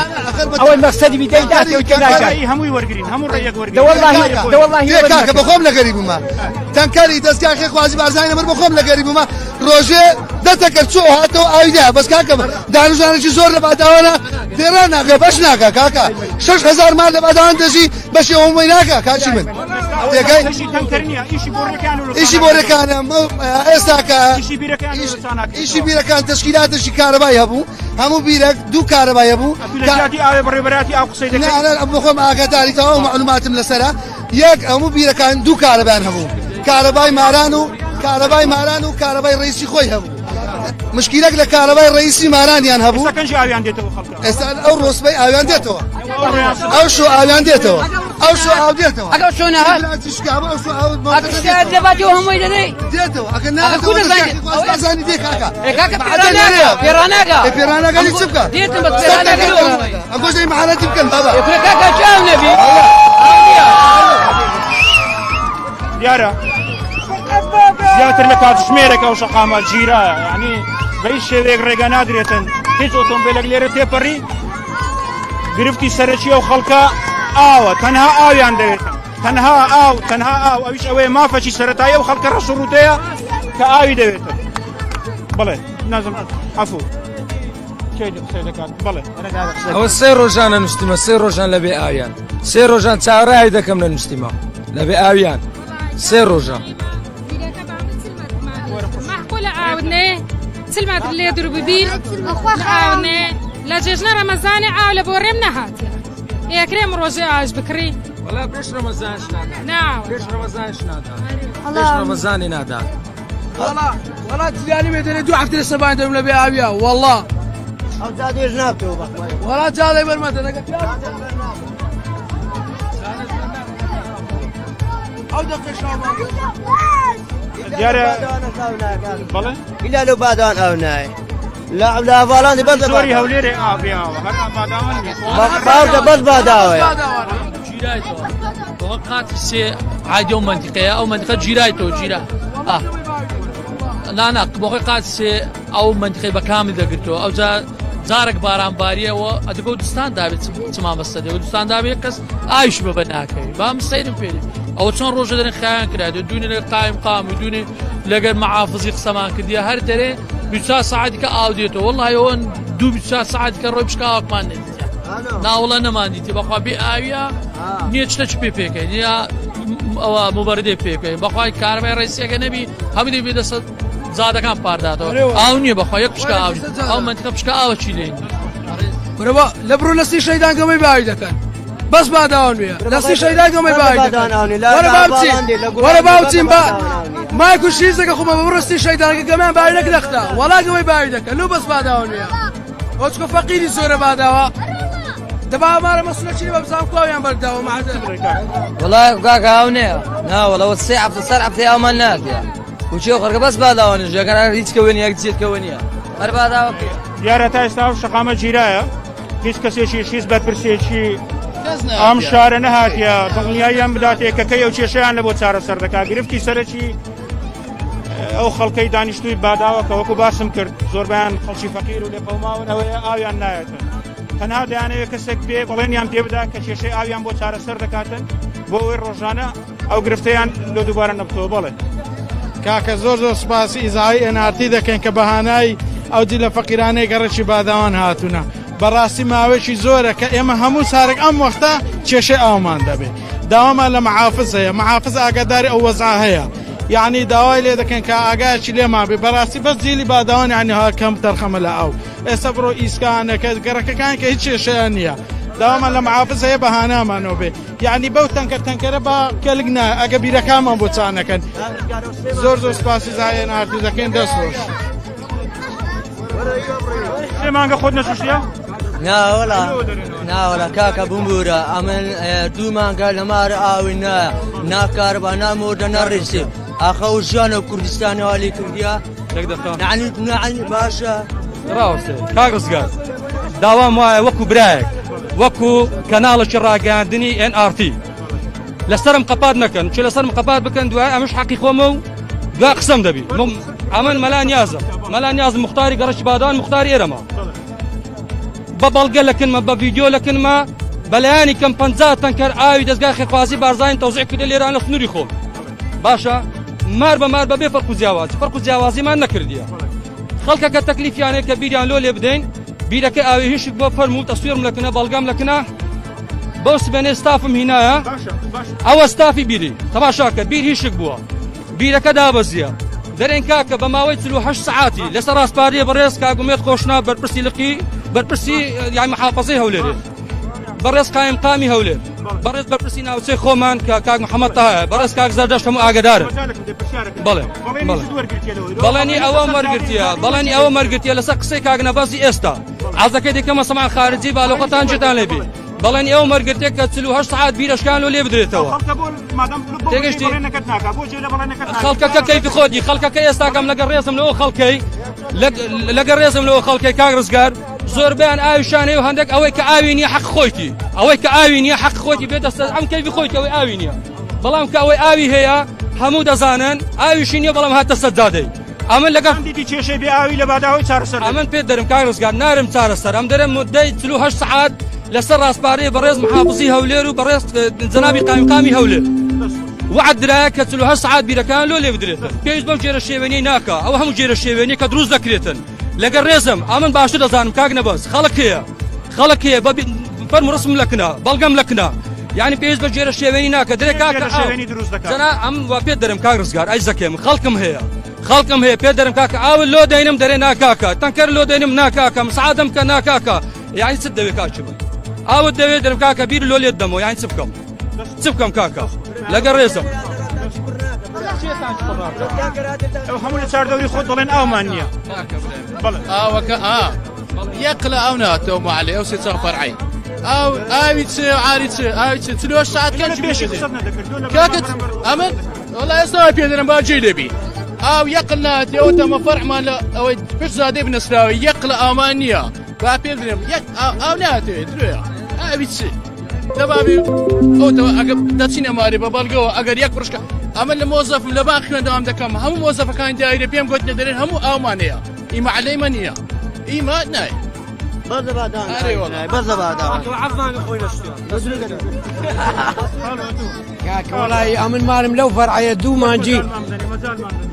ئەوەی مەقسەدی بیدەی داتی ئەوەی کە نایدات هەمووی وەرگرین هەموو ڕێیەک وەرگرین دەوەڵڵاهی کاکە بەخۆم لەگەری بوومە تەنکەری دەستگاخی خوازی بارزانانی نەمر بەخۆم لەگەری بوومە ڕۆژێ دەتەکەر چۆ هاتەوە ئاویدا بەس کاکە دانوژانێکی زۆر لە باداوانە دێران ناکە بەش ناکە کاکە 6,000 مال لە باداوان دەژی بەشی ئەوەی ناکە کاچی من ئیشی بۆرەکانە ئێستا کە ئیشی بیرەکان تشکیلاتشی کارەبای هەبوو هەموو بیرەک دوو کارەبای هەبوو بخۆم ئاگاداریتەوە معلوماتم لەسەرە یەک هەموو بیرەکان دوو کارەبایان هەبوو کارەبای ماران و کارەبای ڕئیسی خۆی هەبوو مشکلەك لە کارەبای ڕئیسی مارانیان هەبوو ئێستا ئەو ڕۆسبەی ئاویان دێتەوە ئەو شۆ ئاویان دێتەوە ئەو شۆ ئاو دێتەوە ئەگەر شۆنە دەباتی هەمووی دەدەی دێتەوە ئەگەر نازانی دێ کاکە پێراناگەلی چ بکە ئەگۆش دەی مەحالەتی بکەن بابا دیارە زیاتر لە کاتژمێرێکە و شەقامە گیرایە یعنی بە هیچ شێوەیەک ڕێگە نادرێتن هیچ ئۆتۆمبیلێک لێرە تێپەڕی گرفتی سەرەکی ئەو خەڵکە ئاوە تەنها ئاویان دەوێتن تەنها ئاو ئەویش ئەوەیە مافەکی سەرەتایی ئەو خەڵکە ڕەش و ڕوتەیە کە ئاوی دەوێتن بڵێ نازم عەفوو ئەوە سێ ڕۆژانە نووسیمە سێ ڕۆژان لەبێ ئاویان سێ ڕۆژان چاوەڕای دەکەم لە نووسیمە لەبێ ئاویان سێ ڕۆژان معقولة عاودناه سلمت اللي يدرو ببير عاودناه لا جيجنا رمضان عاولة بوريم نهات يا كريم روجي عاج بكري والله بيش رمضان شنادا نعم بيش رمضان شنادا بيش رمضان نادا والله تلاني ميداني دو عفتي السبعين دولة بأبيا والله أو زادي جنابته والله جالي برمته أو دقيق شامل دیارە بەڵێ إلا لو بادان أو ناي لا فالان دي بس زۆری هەولێرێ ئابیاوە هەر باداوان بس باداوە بۆ قاتی سێ عادی ئەو منتیقەیە ئەو منتیقە جیرایتەوە جیرا نانا بۆ خۆی قاتی سێ ئەو منتیقەی بە کامل دەگرتەوە ئەو جارێک بارانباریەوە ئەدەگە دوستان دابێت چما بەستە دێ دوستان دابێت کەس ئاویش بە ناکەی بام سەیرم پێێ ئەوە چۆن ڕۆژە دەرێن خیان کرد دوونێ لە قایم قام و دوونێ لەگەر مەعافزی قسەمان کردیە هەر دەرێ 24 ساعتیکە ئاو دێتەوە وەڵڵای ئەوەن 24 ساعتیکە ڕۆی بشکە ئاوکمان نێتیە ناوڵە نەماندیتی بەخوا بێ ئاویە نییە چتە چ پێ پێکەین یا ئەوە مبەردێ پێکەین بەخوای کارەبای ڕێسیەکە نەبی هەموو دەبێ دەسە زادەکان پارداتەوە ئاو نییە بەخوا یەک پشکە ئاو ئەو منتیقە پشکە ئاوە چی لێن لە بڕۆ لەستی شەیدان گەمەی باوی دەکەن بس باداون ويا لسي شيدان قوم يبايد ولا باوتين با ما يكون شيء زي خو ما برستي شيدان كمان بايدك دختا ولا قوم يبايدك لو بس باداون ويا وتكون فقير زور باداوا دابا ما مسؤول شيء بزاف قوي برداو مع والله كاكا هاوني لا والله والساعه بتصرع في يوم النافيه وشو خرج بس باداون جا كان ريت كونيا كتير كونيا باداو دیارە تا ئێستا شەقامە گیرایە هیچ کەسێکی هیچ بەرپرسێکی ئەم شارە نەهاتیە دڵنیاییان بداتێ کەکەی ئەو کێشەیان لە بۆ چارەسەر دەکات گرفتی سەرەکی ئەو خەڵکەی دانیشتووی باداوە کە وەکو باسم کرد زۆربیان خەڵکی فەقیر و لێ قەوماون ئەوەیە ئاویان نایەتن تەنها دەیانەوێت کەسێک بێ بەڵێنیان پێ بدا کە کێشەی ئاویان بۆ چارەسەر دەکاتن بۆ ئەوەی ڕۆژانە ئەو گرفتەیان لۆ دووبارە نەبتەوە بڵێ کاکە زۆر زۆر سپاسی ئیزاوی ئەنارتی دەکەن کە بەهانایی ئەو دی لە فەقیرانەی گەڕەکی باداوان هاتوونە بەڕاستی ماوەیەکی زۆرە کە ئێمە هەموو سارێک ئەم وەختە کێشەی ئاومان دەبێت داوامان لە محافز هەیە محافز ئاگاداری ئەو وەزع هەیە یعنی داوای لێ دەکەن کە ئاگایکی لێمان بێ بەڕاستی بەس جیلی باداوان یعنی هاکەم تەرخەمە لە ئەو ئێستا بڕۆ ئیسکانەکە گەڕەکەکان کە هیچ کێشەیان نییە داوامان لە محافز هەیە بەهانامانەوە بێ یعنی بەو تەنکەرە بە کەلک نایە ئەگە بیرەکانمان بۆ چانەکەن زۆر زۆر سپاسی زایە نارتی دەکەین دەست ڕۆژ سێ مانگە خۆت نەسووشتیە؟ ناوەڵا کاکە بمبورە ئەمن 2 مانگە لە مارە ئاوی نایە ناکاربە نامۆدە نەڕێسی ئاخە و ژیانە کوردستانەوە لێ کردیە نعنی باشە ڕاوەستێ کاک ڕزگار داوام وایە وەکو برایەک وەکو کەناڵێکی ڕاگەاندنی NRT لەسەرم قەپات نەکەن چ لەسەرم قەپات بکەن دوای ئەمەش حەقی خۆمە و دوای قسەم دەبی ئەمن مەلا نیازم مختاری گەڕەکی بادان مختاری ئێرەمە بە بەڵگە لەکنمە بە ڤیدیۆ لەکنمە بەلایانی کەم 50 تەنکەر ئاوی دەستگای خێرخوازی بارزانین تەوزیع کردە لێران لە سنووری خۆم باشە مار بەبێ فەرق و جیاوازیمان نەکردیە خەڵکەکە تەکلیفیانەیە کە بیریان لۆ لێ بدەین بیرەکەی ئاوی هیشک بۆ فەرموو تەسویرم لەکنە بەڵگەم لەکنە بەو سبێنێ ستافم هینایە ئەوە ستافی بیری تەماشاکە بیر هیشک بووە بیرەکە دابەزیە دەرێن کاکە بە ماوەی 48 سعاتی لەسەر ڕاستپاریە بەڕێز کاگومێت خۆشنا بەرپرسی لقی بەرپرسی یان محافەزەی هەولێرێ بەڕێز قایمقامی هەولێر بەڕێز بەرپرسی ناوچەی خۆمان کە کاک محەممەد تاهەیە بەڕێز کاک زەردەشت هەموو ئاگدارن بەڵێنی ئەوە مەرگرتیە لەسەر قسەی کاک نەبەزی ئێستا عەزەکەی دیکەمە سەمان خارجی بالۆقەتان جێتان لێبێ بەڵێنی ئەو مەرگرتێک کە 48 سعات بیرەشکان لۆ لێ بدرێتەوە تێگەشتی خەڵکەکە کەیفی خۆتی خەڵکەکە ئێستاکەم لەگەڕ ڕێزم لەوە خەڵکەی کاک ڕزگار زۆربیان ئاویشانەیە و هەندێک ئەوەی کە ئاوی نییە حەق خۆیتی بێتە سەر ئەم کەیفی خۆیتی ئەوەی ئاوی نییە بەڵام کە ئەوەی ئاوی هەیە هەموو دەزانن ئاویشی نییە بەڵام هاتە سەجادەی ئەمن لەگەڵ کێشەی بێ ئاوی لە باداوی چارەسەر ئەمن پێ دەرم کاک ڕزگار نارم چارەسەر ئەم دەرم مدەی 48 سعات لەسەر ڕاستپارەیە بەڕێز محافزی هەولێر و بەڕێز جەنابی قایمقامی هەولێر وعد درایە کە 48 سعات بیرەکان لۆ لێ بدرێتن پێویست بەو جێرە شێوێنەی ناکە ئەو هەموو جێرە شێوێنەی کە دروست دەکرێتن لەگەر ڕێزم ئەمن باشتر دەزانم کاک نەبەز خەڵک هەیە فەرمو ڕسم لەکنە بەڵگەم لەکنە یعنی پێویست بە جێرە شێوێنی ناکە دەرێ کاکە شێوێنی دروست دەکات جەنا ئەم وا پێ دەرم کاک ڕزگار ئەی زەکەم خەڵکم هەیە پێ دەرم کاکە ئاول لۆ دەینم دەرێ ناکاکە تەنکەر لۆ دەینم ناکاکە مساعدەم کە ناکاکە یعنی چ دەوێ کاچ بن ئاوت دەوێت دەرم کاکە بیر لۆ لێت دەمەوە یعنی چ بکەم کاکە لەگەر ڕێزم ئەو هەموو لە چاردەوری خۆت دەڵێن ئاومان نییە ئاوەکە یەق لە ئەو ناتەوە معلێ ئەو سێ چاو فەرعی ئاوی چ عاری چ ئاوی چ 48 ساعت کاکت ئەمن وەڵای ئێستا پێ دەرم باجێ دەبی ئاو یەقل ناتێ ئەوە تەمە فەرعمان لە ئەوەی پشت زادەی بنەسراوی یەق لە ئامان نییە با پێ دەرم ئاو ناتێت درێ ئاوی چ دەبابی ئەوتەوە ئەگە دەچینە ماری بە بەڵگەوە ئەگەر یەک پڕشکە ئەمە لە مۆزەفم لە با خوێندەوام دەکەم هەموو مۆزەفەکانی دایرە پێم گوتنە دەرێن هەموو ئاومانەیە ئیمە عەلەیمە نییە ئیمە نایە وڵی ئەمن مارم لەو فەرعەیە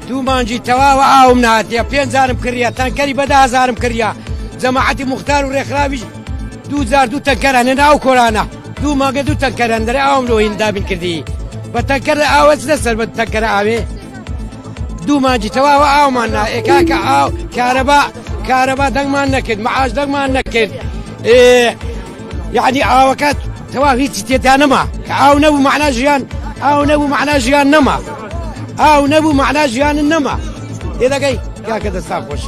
دوو مانجی تەواوە ئاوم ناتیە 5,000 کڕیە تەنکەری بە 10,000 کڕیە جەماعەتی موختار و ڕێکخراویش 2,000 تەنکەرە نە ناو کۆرانە 2 مانگە 2 تەنکەرەن دەرێ ئاوم لۆ هین دابین کردی بە تەنکەر ئاوە چ دەسەر بە تەنکەرە ئاوێ 2 مانجی تەواوە ئاومان نا کاکە ئاو کارەبا دەنگمان نەکرد مەعاش دەنگمان نەکرد یعنی ئاوەکە تەواو هیچی تێدا نەما کە ئاو نەبوو معنای ژیان نەما تێدەگەی کاکە دەستا خۆش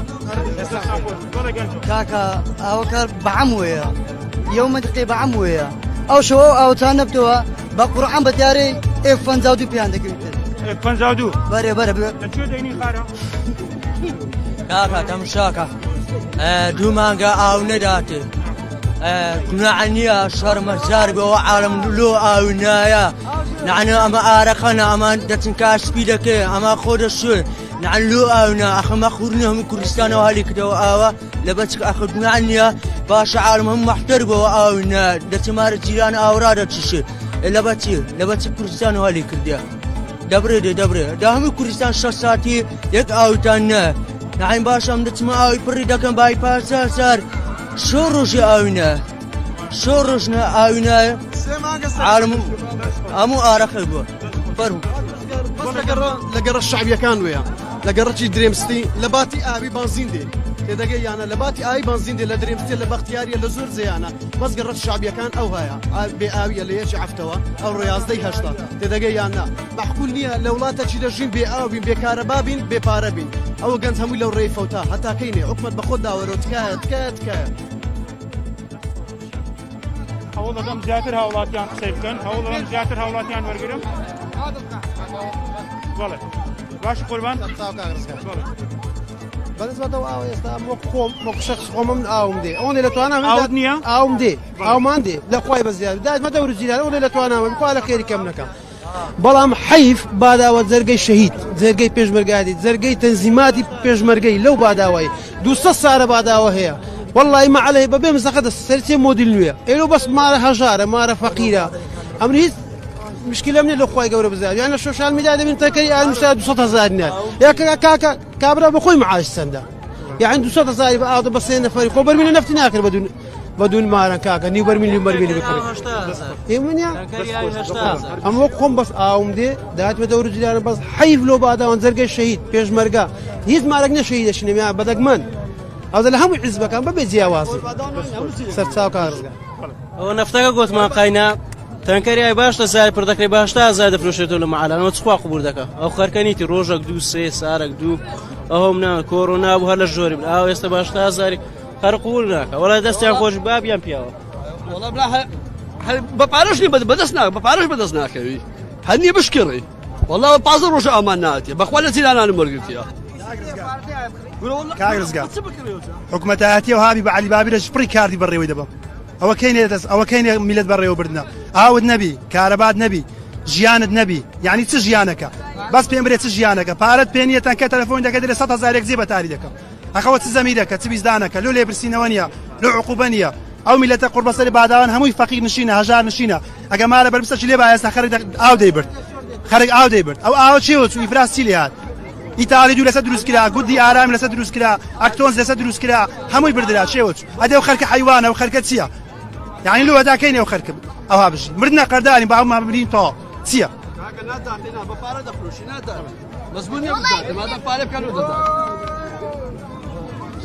کاکە ئەوەکە بەعەم وەیە یەومەدقی بەعەم وەیە ئەو شەوە ئەوتان نەبتەوە بە قورعان بە دیارەی F52 پیان دەکەوێت F52 بەرێ لەکوێ دەینی خارە کاکە تەمشاکە 2 مانگە ئاو نەداتێ گوناح نییە شەرمەزار بەوە عالم لۆ ئاوی نایە نعنە ئەمە ئارەقەنە ئەمان دەچن کاشپی دەکەێ ئەمە خۆ دەشوێ نعن لۆ ئاونا ئەخەمە خوورنە هەموو کوردستانەوە هەلی کردەوە ئاوە لە بەچ ئەخە گوناح نییە باشە عالم هەموو مەحتەر بەوە ئاوی نایە دەچمارە جیران ئاورا دەچشێ لە بەچی کوردستانەوە هەلی کردە دەبرێ دا هەموو کوردستان 6 ساتی یەک ئاوتان نە نعیم باشم دەچمە ئاوی پڕی دەکەم بایپاس سار شۆ ڕۆژی ئاوینە شۆ ڕۆژنە ئاوینایە عالم هەموو ئارەخە بووە فەرموو لەگەڕە شعبیەکان وەیە لەگەڕەتی درێمستی لە باتی ئاوی بانزین دێ تێدەگەی یانە لە باتی ئاوی بانزین دێ لە درێمستی لە بەختیاریە لە زۆر زیانە بەس گەڕەت شعبیەکان ئەو هەیە بێ ئاویە لە یەکی هەفتەوە ئەو ڕێیازدەی هەشتا تێدەگەی یاننا مەحقول نییە لە وڵاتە چی دەژین بێ ئاو بین بێ کارەبا بین بێ پارە بین ئەوە گەنج هەمووی لەو ڕێی فەوتا هەتاکەینێ حکومەت بە خۆت داوەرەوە تکایە هەوڵ دەدەم زیاتر هاوڵاتیان قسەی بکەن هەوڵ دەدەم زیاتر هاوڵاتیان وەرگرم بەڵێ باش قوربان بەنسبەتەوە ئاو ئێستا وەک شخص خۆمە من ئاوم دێ ئەوەندێ لە توانام ئاوت نییە ئاوم دێ ئاومان دێ لە خوای بەزیاد دامە دەور زیران ئەوەندێ لە توانامە بخوا لە خێری کەم نەکەم بەڵام حەیف باداوە جەرگەی شەهید جەرگەی پێشمەرگاتی جەرگەی تەنزیماتی پێشمەرگەی لەو باداوای 200 سارە باداوە هەیە والله ما عليه ببێ مزەقەدە سەرچێ مۆدیل نوێ ئێرە بەس مارە هەژارە مارە فەقیرە ئەمر هیچ مشكلة من اللي خوي قبل بزاف يعني السوشيال ميديا ده من تكري المشاهد 200,000 دينار يا كاكا كابرا بخوي معاش سنده يعني 200,000 بقى بس هنا فريق خبر من نفتي ناكل بدون مارا كاكا ني برميل بكري اي من يا ام وقهم بس اوم دي دات بدور جيران بس حيف لو بعد ان زرق الشهيد بيش مرقا هيز مارقنا شهيد شنو يا بدك من هذا الهم حزبك كان ببيزيا واصل سرتاو كارزا هو نفتك قلت ما قاينا تەنکەری ئای باشتە زای پڕ دەکەی باشتا زای دەفرۆشێتەوە لە مەعالانەوە چخوا قبول دەکە ئەو خەرکەنیتی ڕۆژێک دوو سێ سارێک دوو ئەوم نا کۆڕۆنا بوو هەر لە ژۆری بن ئاو ئێستا باشتا زاری هەر قبول ناکە وەڵای دەستیان خۆش بابیان پیاوە بە پارەش نی بەدەست ناکە بە پارەش بەدەست ناکەوی هەر نییە بشکێڕی وەڵا پازە ڕۆژە ئامان ناتێ بەخوا لە جیرانانم وەرگرتیە کاگرزگا حکومەتایەتی و هابی بە عەلی بابی لە پڕی کاردی بەڕێوەی دەبم ئەوە کەینێ میلەت بەڕێوە بردنە ئاوت نەبی کارەبات نەبی ژیانت نەبی یعنی چ ژیانەکە بەس پێم برێ چ ژیانەکە پارەت پێ نییە تەنکە تەلەفۆن دەکەێت لە 100,000 جێ بەتاری دەکەم ئەخەوە چ زەمیرەکە چ بیزدانەکە لۆ لێبرسینەوە نیە لۆ عقوبە نیە ئەو میلەتە قوربەسەری باداوان هەمووی فەقیر نشینە هەژار نشینە ئەگە مارە بەربستەچ لێ بایەستا خەرک ئاو دەیبرد خەرک ئاو دەیبرد ئەو ئاوە چێوە چوو ئیفراس چی لێ هات ئیتاڵی دوو لەسەر دروست کرا گودی ئارام لەسەر دروست کرا ئەکتۆنز لەسەر دروست کرا هەمووی بردرا چێوە ئەدێ و خەرکە حیوانە و خەرکە چییە يعني لو هذا كاين وخرك او هابش مردنا قرداني باو ما بلين تو سيا كاكا ناداتنا بفاره دخلوشي نادات مزبون يا بزاف ما دام فارق كانوا دات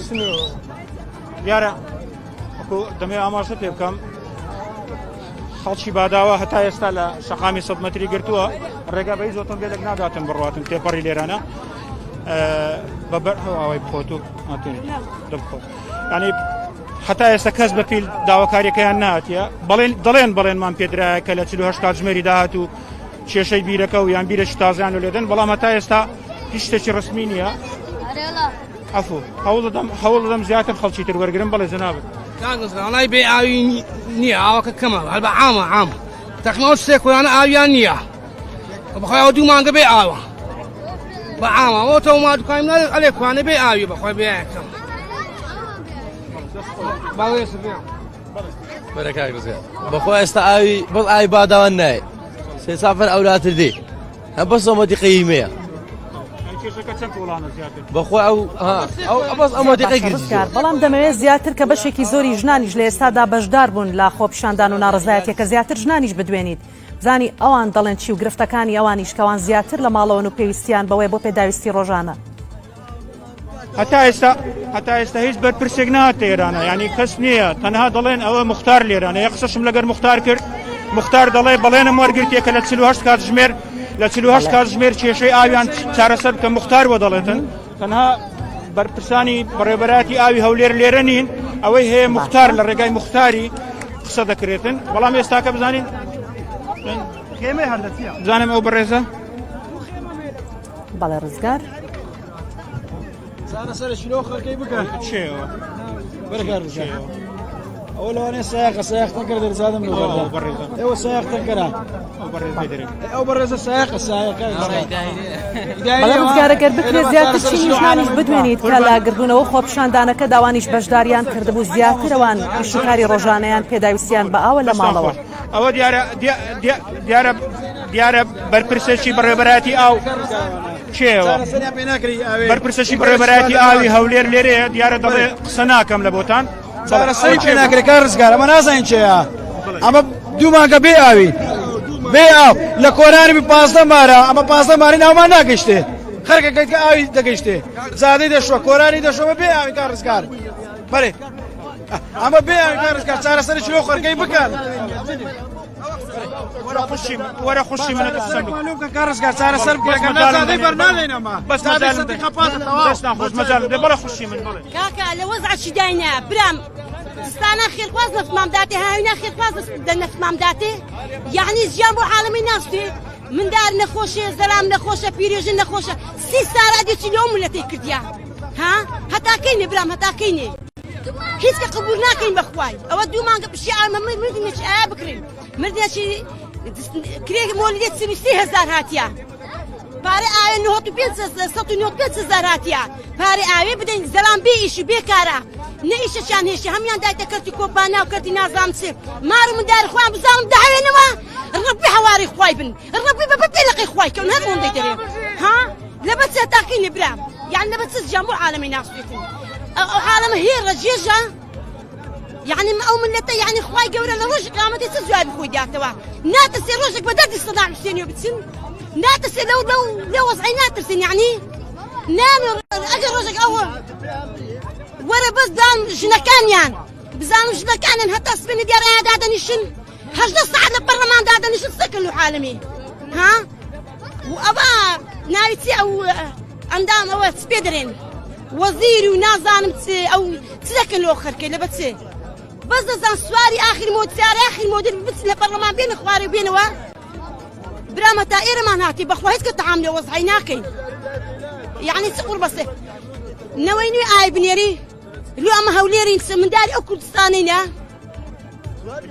شنو يارا اكو دمي امارسه بكم خەڵکی باداوە هەتا ئێستا لە شەقامی 100 مەتری گرتووە ڕێگا بە هیچ ئۆتۆمبیلێک ناداتن بڕاتن تێپەڕی لێرانە بەبەر هەواوی بخۆت و دەبخۆ ینی هەتا ئێستا کەس بە پیل داواکاریەکەیان نهاتیە دەڵێنمان پێدرایە کە لە 48 کاتژمێری داهات و کێشەی بیرەکە و یان بیرەشی تازیان و لێدەن بەڵام هەتا ئێستا هیچ شتێکی ڕسمی نییە عەفو هەوڵ دەدەم زیاتر خەڵکی تر وەرگرم بەڵێ جەنابەت وڵای بێ ئاوی نییە ئاوەکە کەمە هەر بە عام تەخنەوە شتێک کۆیانە ئاویان نییە بەخۆی ئەوە دوو مانگە بێ ئاوە بە عامە ئەوە تەو ما دوکانیم نەڵێ ئەلێ کوانە بێ ئاوی بەخۆی بێ یەکەم بەخۆ ئێستا ئاوی بەڵ ئاوی باداوان نایە سێ سافر ئەولاتر دێ هە بەس ئەمەدی قەیمەیە بەخۆ بەس ئەمەدی قەیگرزگار بەڵام دەمەوێت زیاتر کە بەشێکی زۆری ژنانیش لە ئێستادا بەشدار بوون لە خۆپیشاندان و ناڕزایەتێکە زیاتر ژنانیش بدوێنیت بزانی ئەوان دەڵێن چی و گرفتەکانی ئەوانیش کەوان زیاتر لە ماڵەوەن و پێویستیان بەوەی بۆ پێداویستی ڕۆژانە هەتا ئێستا هیچ بەرپرسێک نهاتە ئێرانە ینی کەس نییە تەنها دەڵێن ئەوە مختار لێرانە یە قسەشم لەگەر مختار کرد مختار دەڵێ بەڵێنم وەرگرتێکە لە 48 کاتژمێر لە 48 کاتژمێر کێشەی ئاویان چارەسەر کە مختار وە دەڵێتن تەنها بەرپرسانی بەڕێبەراتی ئاوی هەولێر لێرە نین ئەوەی هەیە مختار لە ڕێگای مختاری قسە دەکرێتن بەڵام ئێستاکە بزانین بزانم ئەو بەڕێزە بەڵێ ڕزگار سەرشی لۆ خەکەی بکەن چێوە بەرگار ئەوە لەوانەیە سایقتە کرد دەرزادم ئێوە سایقتە کەران ئەو بەڕێزە سایقە بەڵێ ڕزگارەگەر بکرێت زیاتر چینی ژنانیش بدوێنیت کە لە گردبوونەوە خۆپیشاندانەکە داوانیش بەشداریان کردبوو زیاترەوان شکاری ڕۆژانەیان پێداویستیان بە ئاوە لە ماڵەوە ئەوە دیارە دیارە بەرپرسێکی بەڕێبەراتی ئاو کێوە بەرپرسێکی بەڕێبەراتی ئاوی هەولێر لێرەیە دیارە دەڵێ قسە ناکەم لە بۆتان سەری پێ ناکرێت کار ڕزگار ئەمە نازانین چێە ئەمە دوو مانگە بێ ئاوی بێ ئاو لە کۆرانی 15 مارە ئەمە 15 ماری ناومان ناگەشتێ خەرکەکەیت کە ئاوی دەگەشتێ زادەی دەشوە کۆرانی دەشەوە بێ ئاوی کار ڕزگار بەێ ئەمە بێ ئاوی کار ڕزگار چارەسەری چلۆ خەرکەی بکەن وەرە خوشی منە قسەم بکە کار ڕزگار چارەسەر بکەن زادەی بەرناڵێن ئەمە بەس مەجاڵم دەستان خۆش مەجاڵم دێ بەڵە خوشی من بڵێ کاکە لە وەزعی داینە برام دستانە خێرخواز نەفمام داتێ هاوینا خێرخواز نەفمام داتێ یعنی ژیان بۆ عالەمی ناستێ مندار نەخۆشێ زەرام نەخۆشە پیرێژن نەخۆشە 30 سارادێکی لەو ملەتەی کردیا ها هەتاکەینێ برام هەتاکەینێ هیچ کە قبول ناکەین بەخوای ئەوە دوو مانگە پشتی ئامە مردنێکی ئایا بکرین مردێکی کرێک مۆلیدێت 30,000 هاتیە پارە ئاوێ 95,000 هاتیە پارە ئاوێ بدەین زەرام بێ ئیشی بێکارە نە ئیشەشان هێشی هەمیان دایتە کەرتی کۆپانیا و کەرتی نازام چێ مار و منداری خۆیان بزانم داوێنەوە ڕەبی هەواری خوای بن ڕەبی بەبە پێلەقی خوای کەون هەر بۆم دەیدەرێ ها لەبەر چێ تاقینێ برام یعنی لەبەر چ ژیان بۆ عالەمی ناسوێتن ئەو عالەمە هێڕە جێژە يعني ما أو ملته يعني خواي جورا لروجك قامتي تزوج بخوي داتوا ناتسي روجك بدأت صداع حسين وبتسن ناتسي لو وضعي ناتسين يعني نام أجر روجك أول ورا بس دام جنكان يعني بزانو جنكان حتى سبني ديار هذا نشن هجد الصعد للبرلمان هذا نشن سكن عالمي ها وأبا نايتي أو أندام أو سبيدرين وزيري ونازان أو تسكن الأخر كله بتسي بس دزان سواري آخر مود سيارة آخر مود بس للبرلمان بين إخواري بين وا برامة تائرة ما ناتي بخواهيت كتعامل وضعي ناكين يعني سقور بس نويني آي بنيري لو أما هوليري من داري أو كردستانينا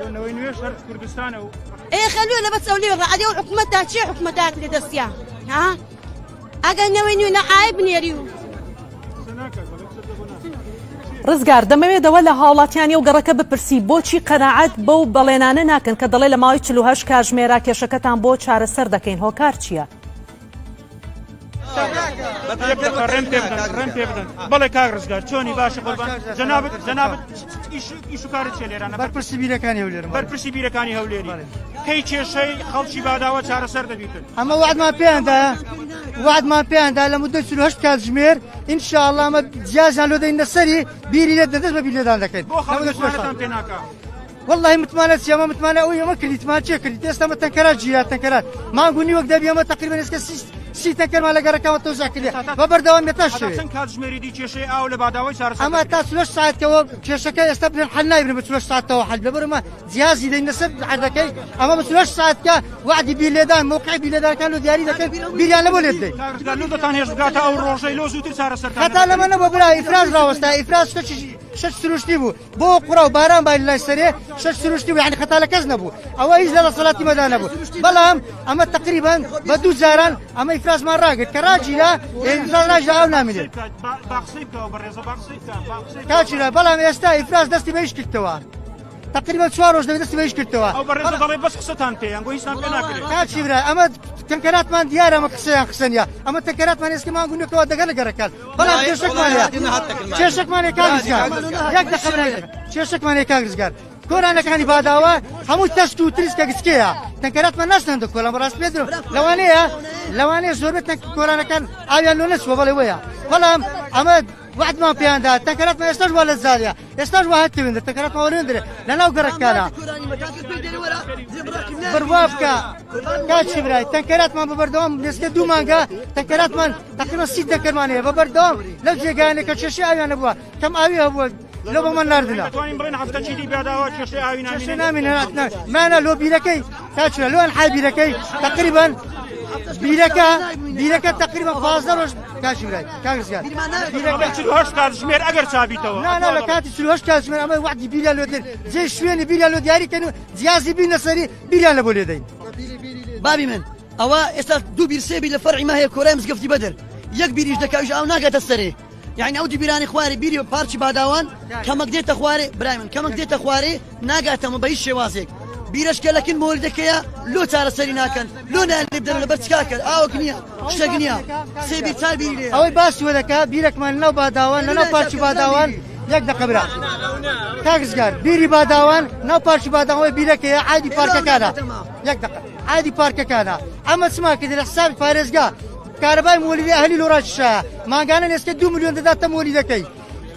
نويني شرط كردستان أو إيه خلونا بس أولي عادي حكومتها شيء حكومتها اللي دستيا ها أجا نويني آي بنيري ڕزگار دەمەوێتەوە لە هاوڵاتیانی و گەڕەکە بپرسی بۆچی قەناعەت بەو بەڵێنانە ناکەن کە دەڵێ لە ماوەی 48 کاتژمێرە کێشەکەتان بۆ چارەسەر دەکەین هۆکار چییە؟ ڕێم پێ بدەن بەڵێ کاک ڕزگار چۆنی باشە جەنابەت ئیش و کارت چێ لێرانە بەرپرسی بیرەکانی هەولێرم بەرپرسی بیرەکانی هەولێری کەی کێشەی خەڵکی باداوە چارەسەر دەبیتن ئەمە وعدمان پێیاندا لە مودەی 48 کاتژمێر ئینشاءڵڵا ئەمە جیازیان لۆ دەینە سەری بیری لێ دەدەست بە بیرلێدان دەکەین پێ ناکە والله متمانە چی ئەمە متمانە ئەوی ئەمە کردیتمان چێ کردیت ئێستا ئەمە تەنکەرات گیرات تەنکەرات مانگونی وەک دەبی ئەمە تقریبا ئێستا 30 تەنکەرمان لە گەڕەکەمە تەوزا کردێ بە بەردەوامیەتە شەوێ چەند کاتژمێری دی کێشەی ئاو لە باداوای چارەسەر ئەمە تا 48 ساعتکەوە کێشەکە ئێستا بێن حەل نایبرێت بە 48 ساعتەوە حەل لەبەرمە جیازی دەینە سەر عەردەکەی ئەمە بە 48 ساعتکە وعدی بیرلێدان موقعی بیرلێدانەکان و دیاری دەکەن بیریان لەبۆ لێ بدەین لەو دەتان هێز بگاتە ئەو ڕۆژەی لۆ زووتر چارەسەر هەتا لەمە نەبوو برا ئیفراز ڕاوەستا ئیفراز شش سروشتی بوو بۆ قوڕا و باران بای لای سەرێ شش سروشتی بوو یعنی خەتا لە کەس نەبوو ئەوە هیچ لە دەسەڵاتی مەدا نەبوو بەڵام ئەمە تقریبا بە دوو جاران ئەمە ئیفرازمان ڕاگرت کە ڕاجیرا ئیفراز ڕاجدا ئەو نامێنێت کاچیرا بەڵام ئێستا ئیفراز دەستی بە ئیش کردەوە تقریبا 4 ڕۆژ دەبێت دەستی بە ئیش کردەوە ئەو بەڕێزە دەڵێ بەس قسەتان پێیان بۆ هیچتان پێ ناکرێت کاچیرا ئەمە تەنکەراتمان دیارە ئەمە قسەیان قسەنیا ئەمە تەنکەراتمان ئێستا مانگونەکەەوە دەگەر لە گەڕەکان بەڵام کێشەکمانێ کاگزگار یەک دەخەبرێت کێشەکمانێ کاگزگار کۆرانەکانی باداوە هەموو تەشت و تریسکە گچکەیە تەنکەراتمان ناستێنە کۆلان بەڕاست پێ لەوانەیە زۆربەت کۆرانەکان ئاویان لۆ نەچوە بەڵێ وەیە بەڵام ئەمە وعدمان پێیاندا تەنکەراتمان ئێستاش وا لە زاریە ئێستاش وا هەتەوێندە تەنکەراتمان وەرێندرێ لەناو گەڕەکانە بڕوا بکە کاچی برای تەنکەراتمان بەبەردەوام نێسکە دوو مانگە تەنکەراتمان تقریبا 30 تەنکەرمانەیە بەبەردەوام لەو جێگایانە کە کێشەی ئاویان نەبووە کەم ئاوی هەبووە لۆ بەمان ناردنە دەتوانین بڵێن هەفتەی دی باداوە کێشەی ئاوی نامێنێت مانە لۆ بیرەکەی کاچرا لۆ ئەنحای بیرەکەی تقریبا بیرەکە تقریبا 15 ڕۆژ کاچی برای کاگزگار بیرەکە 48 کاتژمێر ئەگەر چابیتەوە نا لە کاتی 48 کاتژمێر ئەمە وعدی بیریان لۆ دێن جێ شوێنی بیریان لۆ دیاریکەن و جیازی بینە سەری بیریان لە بۆ لێ دەین بابی من ئەوە ئێستا دوو بیر سێ بیر لە فەرعی ما هەیە کۆرای مزگەفتی بەدر یەک بیریش دەکاویش ئەو ناگاتە سەرێ یعنی ئەو بیرانی خوارێ بیری پارچی باداوان کەمەک دێتە خوارێ برای من کەمەک دێتە خوارێ ناگاتەمە بە هیچ شێوازێک بیرەشکە لەکن مۆلدەکەیە لۆ چارەسەری ناکەن لۆ نان لێبدەن لەبەر چکاکە ئاوەک نییە شتێک نییە سێ بیر چار بیری لێ ئەوەی باسی وەدەکە بیرەکمان لەناو باداوان لەناو پارچی باداوان یەک دقە برا کاکزگار بیری باداوان ناو پارچی باداوان بیرەکەیە عادی پارکەکانە یەک دقە عادی پارکەکانە ئەمە چما کرد لە حسابی پارێزگا کارەبای مۆلیدی ئەهلی لۆڕاکیشایە ماگانە نێسکە 2 ملیۆن دەداتە مۆلیدەکەی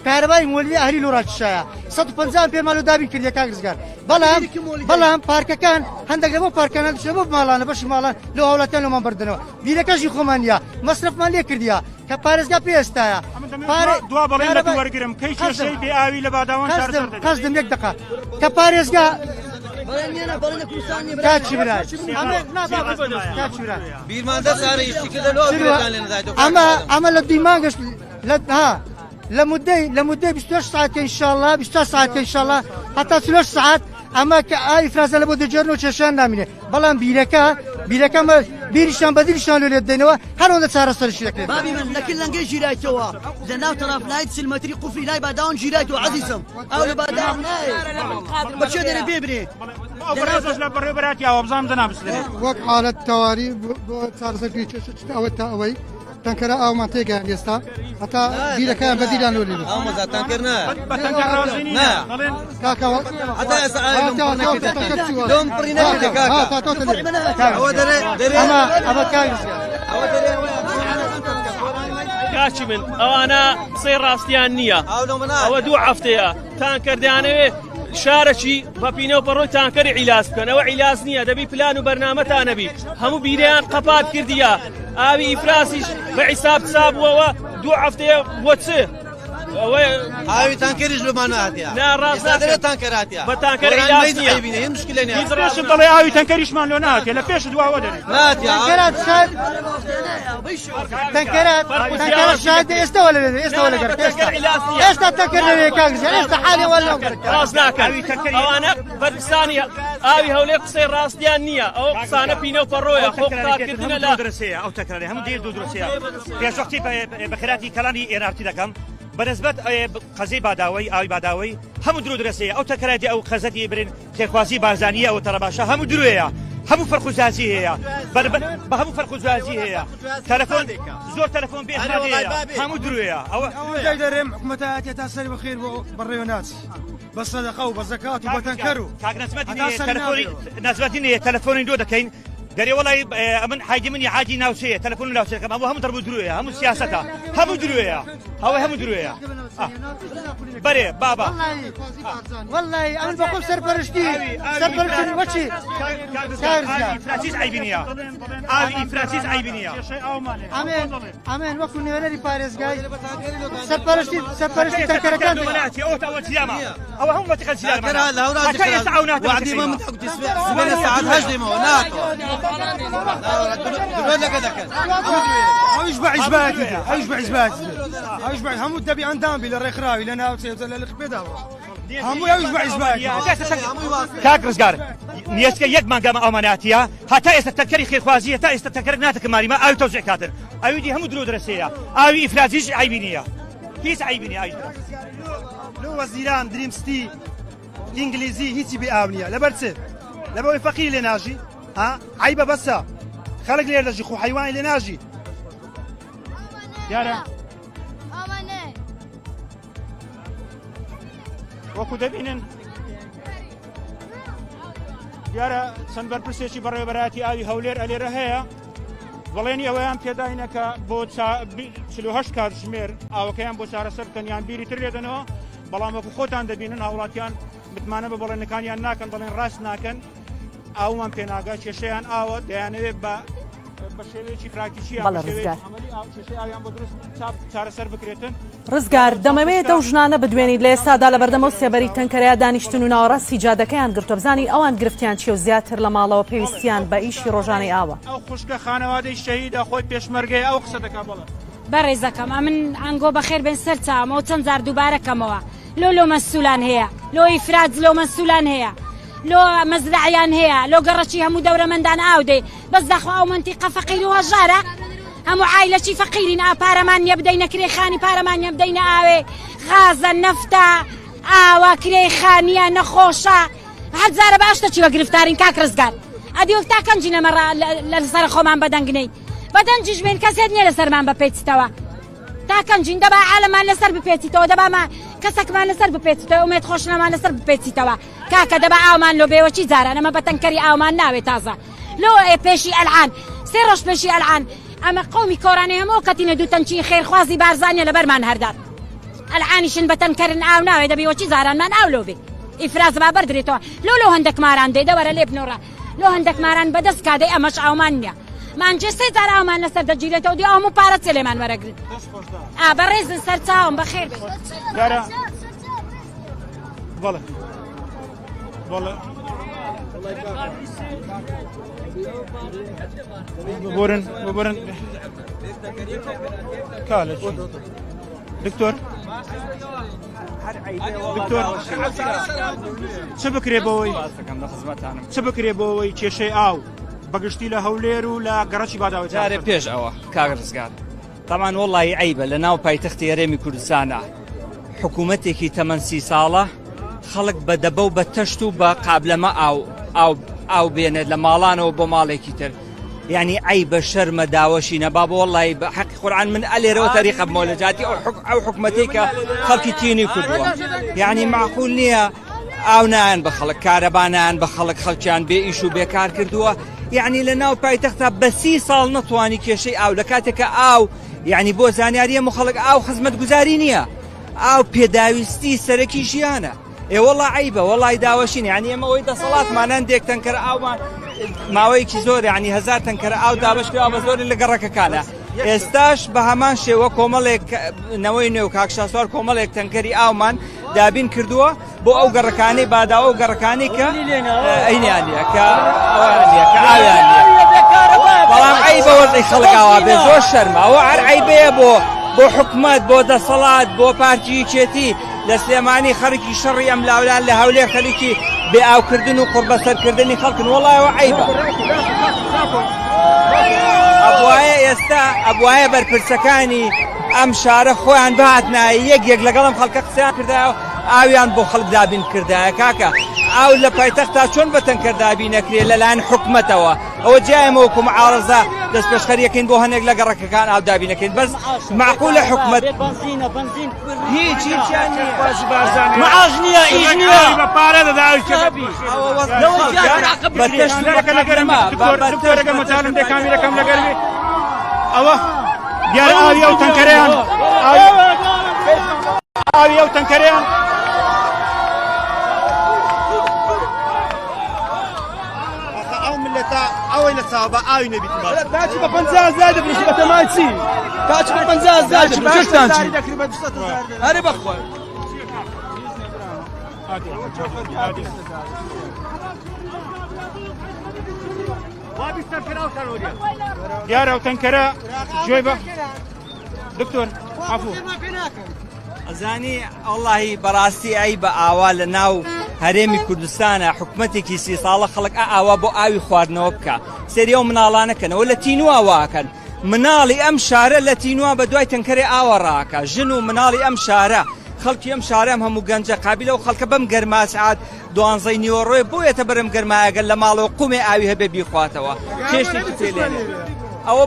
کارەبای مۆلیدی ئەهلی لۆڕاکیشایە 150 پێمان لە دابین کردیە کاکزگار بەڵام پارکەکان هەندێک لەبۆ پارکانە دەچێت بۆ ماڵانە بەشی ماڵان لە هەوڵەتیان لەمان بردنەوە بیرەکەشی خۆمان نیە مەسرفمان لێ کردیە کە پارێزگا پێستایە دوا بەڵێن لە وەرگرم کەی کێشەی بێ ئاوی لە باداوان قەزدم یەک دقە کە پارێزگا کاچی برای ئەمە لە 2 مانگەش لە مدەی 28 ساعت ئینشاءالله 20 ساعت ئینشاءالله هەتا 30 ساعت ئەمە کە ئیفرازە لە بۆ دەجێرنەوە چێشیان نامینێ بەڵام بیرەکەمە بیریشان بەدیریشان لێ دێنەوە هەرەوەندە چارەسەرشی دەکرێت بابی من لەکن لەنگەی ژیرایتەوە لە ناو تەرافلای سلمەتری قوفری لای باداوان ژیرایتەوە عەزیزم ئەو لە باداوان نایە بەچێ دەرێ بێبرێ لە بەڕێبەراتیاوە بزانم دەنابستێت وەک حالەت تەواوی بۆ چارەسەری چێشت ئەوە تا ئەوەی تەنکەرە ئاومان تێگەیان ئێستا هەتا بیرەکەیان بەدیران لۆ لێ کاچی من ئەوانە قسەی ڕاستیان نییە ئەوە 2 هەفتەیە تانکەردانەوێ شارەکی بەپینە و پەڕۆی تانکەری عیلاج بکەن ئەوە عیلاج نییە دەبی پلان و بەرنامەتانەبی هەموو بیرەیان قەپات کردیە ئاوی ئیفراسیش بە حیساب سابووەوە 2 هەفتەیە بۆ چ ئاوی تانکەریش لەمان هاتیە ناڕاست تانکەراتیە بە تانکەر عیلاج نییە هیچ مشکلە نییە هیچ بڵێ ئاوی تەنکەریشمان لۆ ناتێ لە پێش دواوە دەرێت تەنکەرات شاید ئێستاوە لەوێ ئێستاوە لەگەر ئێستا تەنکەر لەوێ کاکزیان ئێستا حالی وەڵام ڕاست ناکەن ئەوانە بەرپرسانی ئاوی هەولێر قسەی ڕاستیان نییە ئەو قسانە پینە و پەڕۆیە خۆ قساکردنە لە درسەیە ئەو تەکرارێ هەموو دێر دوو درسەیە پێشوەختی بەخێراتی کەڵانی ئێنارتی دەکەم بەنسبەت قەزەی باداوەی ئاوی باداوەی هەموو درۆ درسەیە ئەو تەکراتی ئەو قەزەتی برن تێخوازی بازانیە ئەو تەڕەباشە هەموو درۆیە هەموو فەرخوزازی هەیە بە هەموو فەرخوزازی هەیە تەلەفۆن زۆر تەلەفۆن بێ هەموو درۆیە ئەوە دەرێم حکومەتە تا سەری بەخێر بۆ بەڕێوەناچ بە سەدەقە و بە زەکات و بە تەنکەر و نازبەتی تەلەفۆنی دۆ دەکەین دەرێ وڵی ئەمن حاجی منی حاجی ناوچەیە تەلەفۆن ناوچەکەم ئەوە هەموو دەربوو درۆیە هەموو سیاسەتە هەموو درۆیە ئەوە هەموو درۆیە بەرێ بابا والله ئەمن بەخۆ سەرپەرشتی وەچی ئیفراسیز عیبی نییە ئاوی ئیفراسیز عیبی نییە ئەمێن وەکو نوێنەری پارێزگای سەرپەرشتی تەنکەرەکان ئەوە چیامە ئەوە هەموو بەتیقە ئەوش بە عیزباتی ئەوش بە عیزباتی ئەوش بە هەموو دەبی ئەندام بی لە ڕێکخراوی لە ناوچێتە لە لەخپێداوە هەموو ئەوش بە عیزباتی کاک ڕزگار نیەسکە یەک مانگامە ئەوماناتیە هەتا ئێستا تەنکەری خێرخوازیە تا ئێستا تەنکەرێک ناتەکە ماریمە ئاوی تەوزیع کاتن ئەویدی هەموو درۆ درەسەیە ئاوی ئیفرازیش عیبی نییە هیچ عیبی نییە لە وەزیران دریمستی ئینگلیزی هیچی بێ ئاو نییە لەبەر چ لەبەوەی فەقیر لێ ناژی عیبە بەسە خەڵک لێر دەژی خۆ حیوانی لێ ناژی دیارە وەکو دەبینن دیارە چەند بەرپرسێکی بەڕێوەبەراتی ئاوی هەولێر ئەلێرە هەیە بەڵێنی ئەوەیان پێداینەکە بۆ 48 کات ژمێر ئاوەکەیان بۆ چارەسەر بکەن یان بیری تر لێدەنەوە بەڵام وەکو خۆتان دەبینن هاوڵاتیان متمانە بە بەڵێنەکانیان ناکەن بەڵێن ڕاست ناکەن ئاومان پێناگا کێشەیان ئاوە دەیانەوێت بە شێوەیەکی پراکتیکییان ئاویان بۆ دروست چارەسەر بکرێتن ڕزگار دەمەوێت ئەو ژنانە بدوێنیت لە ئێستادا لە بەردەمە و سێبەری تەنکەرەیە دانیشتن و ناوەڕاستی جادەکەیان گرتووە بزانی ئەوان گرفتیان چی و زیاتر لە ماڵەوە پێویستیان بە ئیشی ڕۆژانەی ئاوە ئەو خوشکە خانەوادەی شەهیدە خۆی پێشمەرگەی ئەو قسە دەکا بەڵێ بەڕێزەکەم من ئەنگۆ بەخێر بێن سەر چاومەوە چەند جار دووبارەکەمەوە لۆ مەسوولان هەیە لۆ ئیفراد لۆ مەسوولان هەیە لۆ مەزرعیان هەیە لۆ گەڕەکی هەموو دەورەمەندان ئاودێ بەس داخوا ئەو منتیقە فەقیر و هەژارە هەموو عایلەکی فەقیرین پارەمان نییە بدەینە کرێخانی پارەمان نییە بدەینە ئاوێ غازە نەفتە ئاوا کرێخانیە نەخۆشە هەزارە باشتە چیوە گرفتارین کاک ڕزگار ئەدی وەفتاکەنجی نەمەڕا لەسەر خۆمان بەدەنگنەی بەدەنجی ژمێن کەسێت نییە لەسەرمان بپێچیتەوە تاکەنجین دەبا عالەمان لەسەر بپێچیتەوە دەباما کەسەکمان لەسەر بپێچیتەوە ومێت خۆشنەمان لەسەر بپێچیتەوە کاکە دەبا ئاومان لۆ بێوەچی جاران ئەمە بەتەنکەری ئاومان ناوێت تازە لۆ پێشی ئەلعان سێ ڕۆژ پێشی ئەلعان ئەمە قەومی کۆرانەی هەموو کەتینە دوو تەنچی خێرخوازی بارزانیە لەبەرمان هەردات ئەلعانیشن بەتەنکەرن ئاو ناوێت دەبێوەچی جارانمان ئاو لۆ بێ ئیفراز با بەردرێتەوە لۆ هەندێک ماران دێ دەوەرە لێ بنۆڕە لۆ هەندێک ماران بەدەست کادەی ئەمەش ئاومان نییە مانجێ سێ جار ئاومان لەسەر دەگیرێتەوە دی ئەوموو پارە چێلێمان وەرەگرن بەڕێزن سەر چاوم بەخێر بەڵێ بەڵێ ببرن کالج دکتۆر چ بکرێ بەوەی کێشەی ئاو بەگشتی لە هەولێر و لە گەڕەکی باداوە جارێ پێش ئەوە کاک ڕزگار تامان وەڵی عیبە لە ناو پایتەختی هەرێمی کوردستانە حکوومەتێکی تەمەەن 30 ساڵە خەڵک بە دەبە و بە تەشت و بە قابلەمە ئاو بێنێت لە ماڵانەوە بۆ ماڵێکی تر یعنی عیبە شەرمە داوەشی نەبا بۆ وەڵی بە حەقی قورعان من ئەلێرەوە تاریخە بمۆلەجاتی ئەو حکومەتێکە خەڵکی تینی کردووە یعنی معقول نییە ئاو نایەن بە خەڵک کارەبانیان بە خەڵک خەڵکیان بێ ئیش و بێکار کردووە یعنی لە ناو پایتەختە بە 30 ساڵ نەتوانی کێشەی ئاو لە کاتێکە ئاو یعنی بۆ زانیاریە خەڵک ئاو خزمەت گوزاری نییە ئاو پێداویستی سەرەکی ژیانە وەڵا عیبە وەڵی داوەشین یعنی ئێمەوەی دەسەڵاتمانان دێک تەنکەر ئاومان ماوەیەکی زۆر یعنی 1000 تەنکەر ئاو دابش کرا بە زۆری لە گەڕەکەکانە ئێستاش بە هەمان شێوە کۆمەڵێک نەوەی نێو کاکشاسوار کۆمەڵێک تەنکەری ئاومان دابین کردووە بۆ ئەو گەڕەکانی باداوە و گەڕەکانی کە ئەینیانە کە ئاویانە بەڵام عیبە وەرزەی خەڵکاوە بێ زۆر شەرمە ئەوە هەر عیبەیە بۆ حکومەت بۆ دەسەڵات بۆ پارتییەتی لە سلێمانی خەڵکی شەڕی ئەم لاولان لە هەولێر خەڵکی بێ ئاوکردن و قوربەسەرکردنی خەڵکن وەڵایەوە عیبە ئەبوایە ئێستا ئەبوایە بەرپرسەکانی ئەم شارە خۆیان بهاتنایی یەک لەگەڵم خەڵکە قسەیان کردایە ئاویان بۆ خەڵک دابین کردایە کاکە ئاو لە پایتەختا چۆن بەتەنکەر دابین نەکرێت لەلایەن حکومەتەوە ئەوە جایمەوە وەکو معارەزە دەست پێشخەریەکەین بۆ هەندێک لە گەڕەکەکان ئاو دابین نەکەین بەس معقولە حکومەت هیچ معاش نییە ئیش نییە بە پارە دەداکەەکە مەجاالم دێ کامیرەکەم لەگەروێ ئەوە دیارە ئاوی ئەو تەنکەرەیان ئاوی ئەو تەنکەرەیان ئەوەی لە چاوە بە ئاوی نەبیت تاچی بە 50 زای دەبریشی بە تەمای چی تاچی بە 50 زای دەبریشتان چی هەرێ بەخوا دیارە ئەو تەنکەرە گوێی بە دکتۆر عەفو ئەزانی ئەڵڵاهی بەڕاستی ئەی بە ئاوا لە ناو هەرێمی کوردستانە حکومەتێکی 30 ساڵە خەڵک ئاوا بۆ ئاوی خواردنەوە بکە سەری ئەو مناڵانەکەنەوە لە تینووە واکەن مناڵی ئەم شارە لە تینووە بە دوای تەنکەری ئاوە ڕاکە ژن و مناڵی ئەم شارە خەڵکی ئەم شارەم هەموو گەنجە قابلە و خەڵکە بەم گەرما سعات 12 نیوەڕۆی بۆیەتە بەرەم گەرمایەگەل لە ماڵەوە قومێ ئاوی هەبێ بیخواتەوە کێشتێکی پێلێنێ ئەوە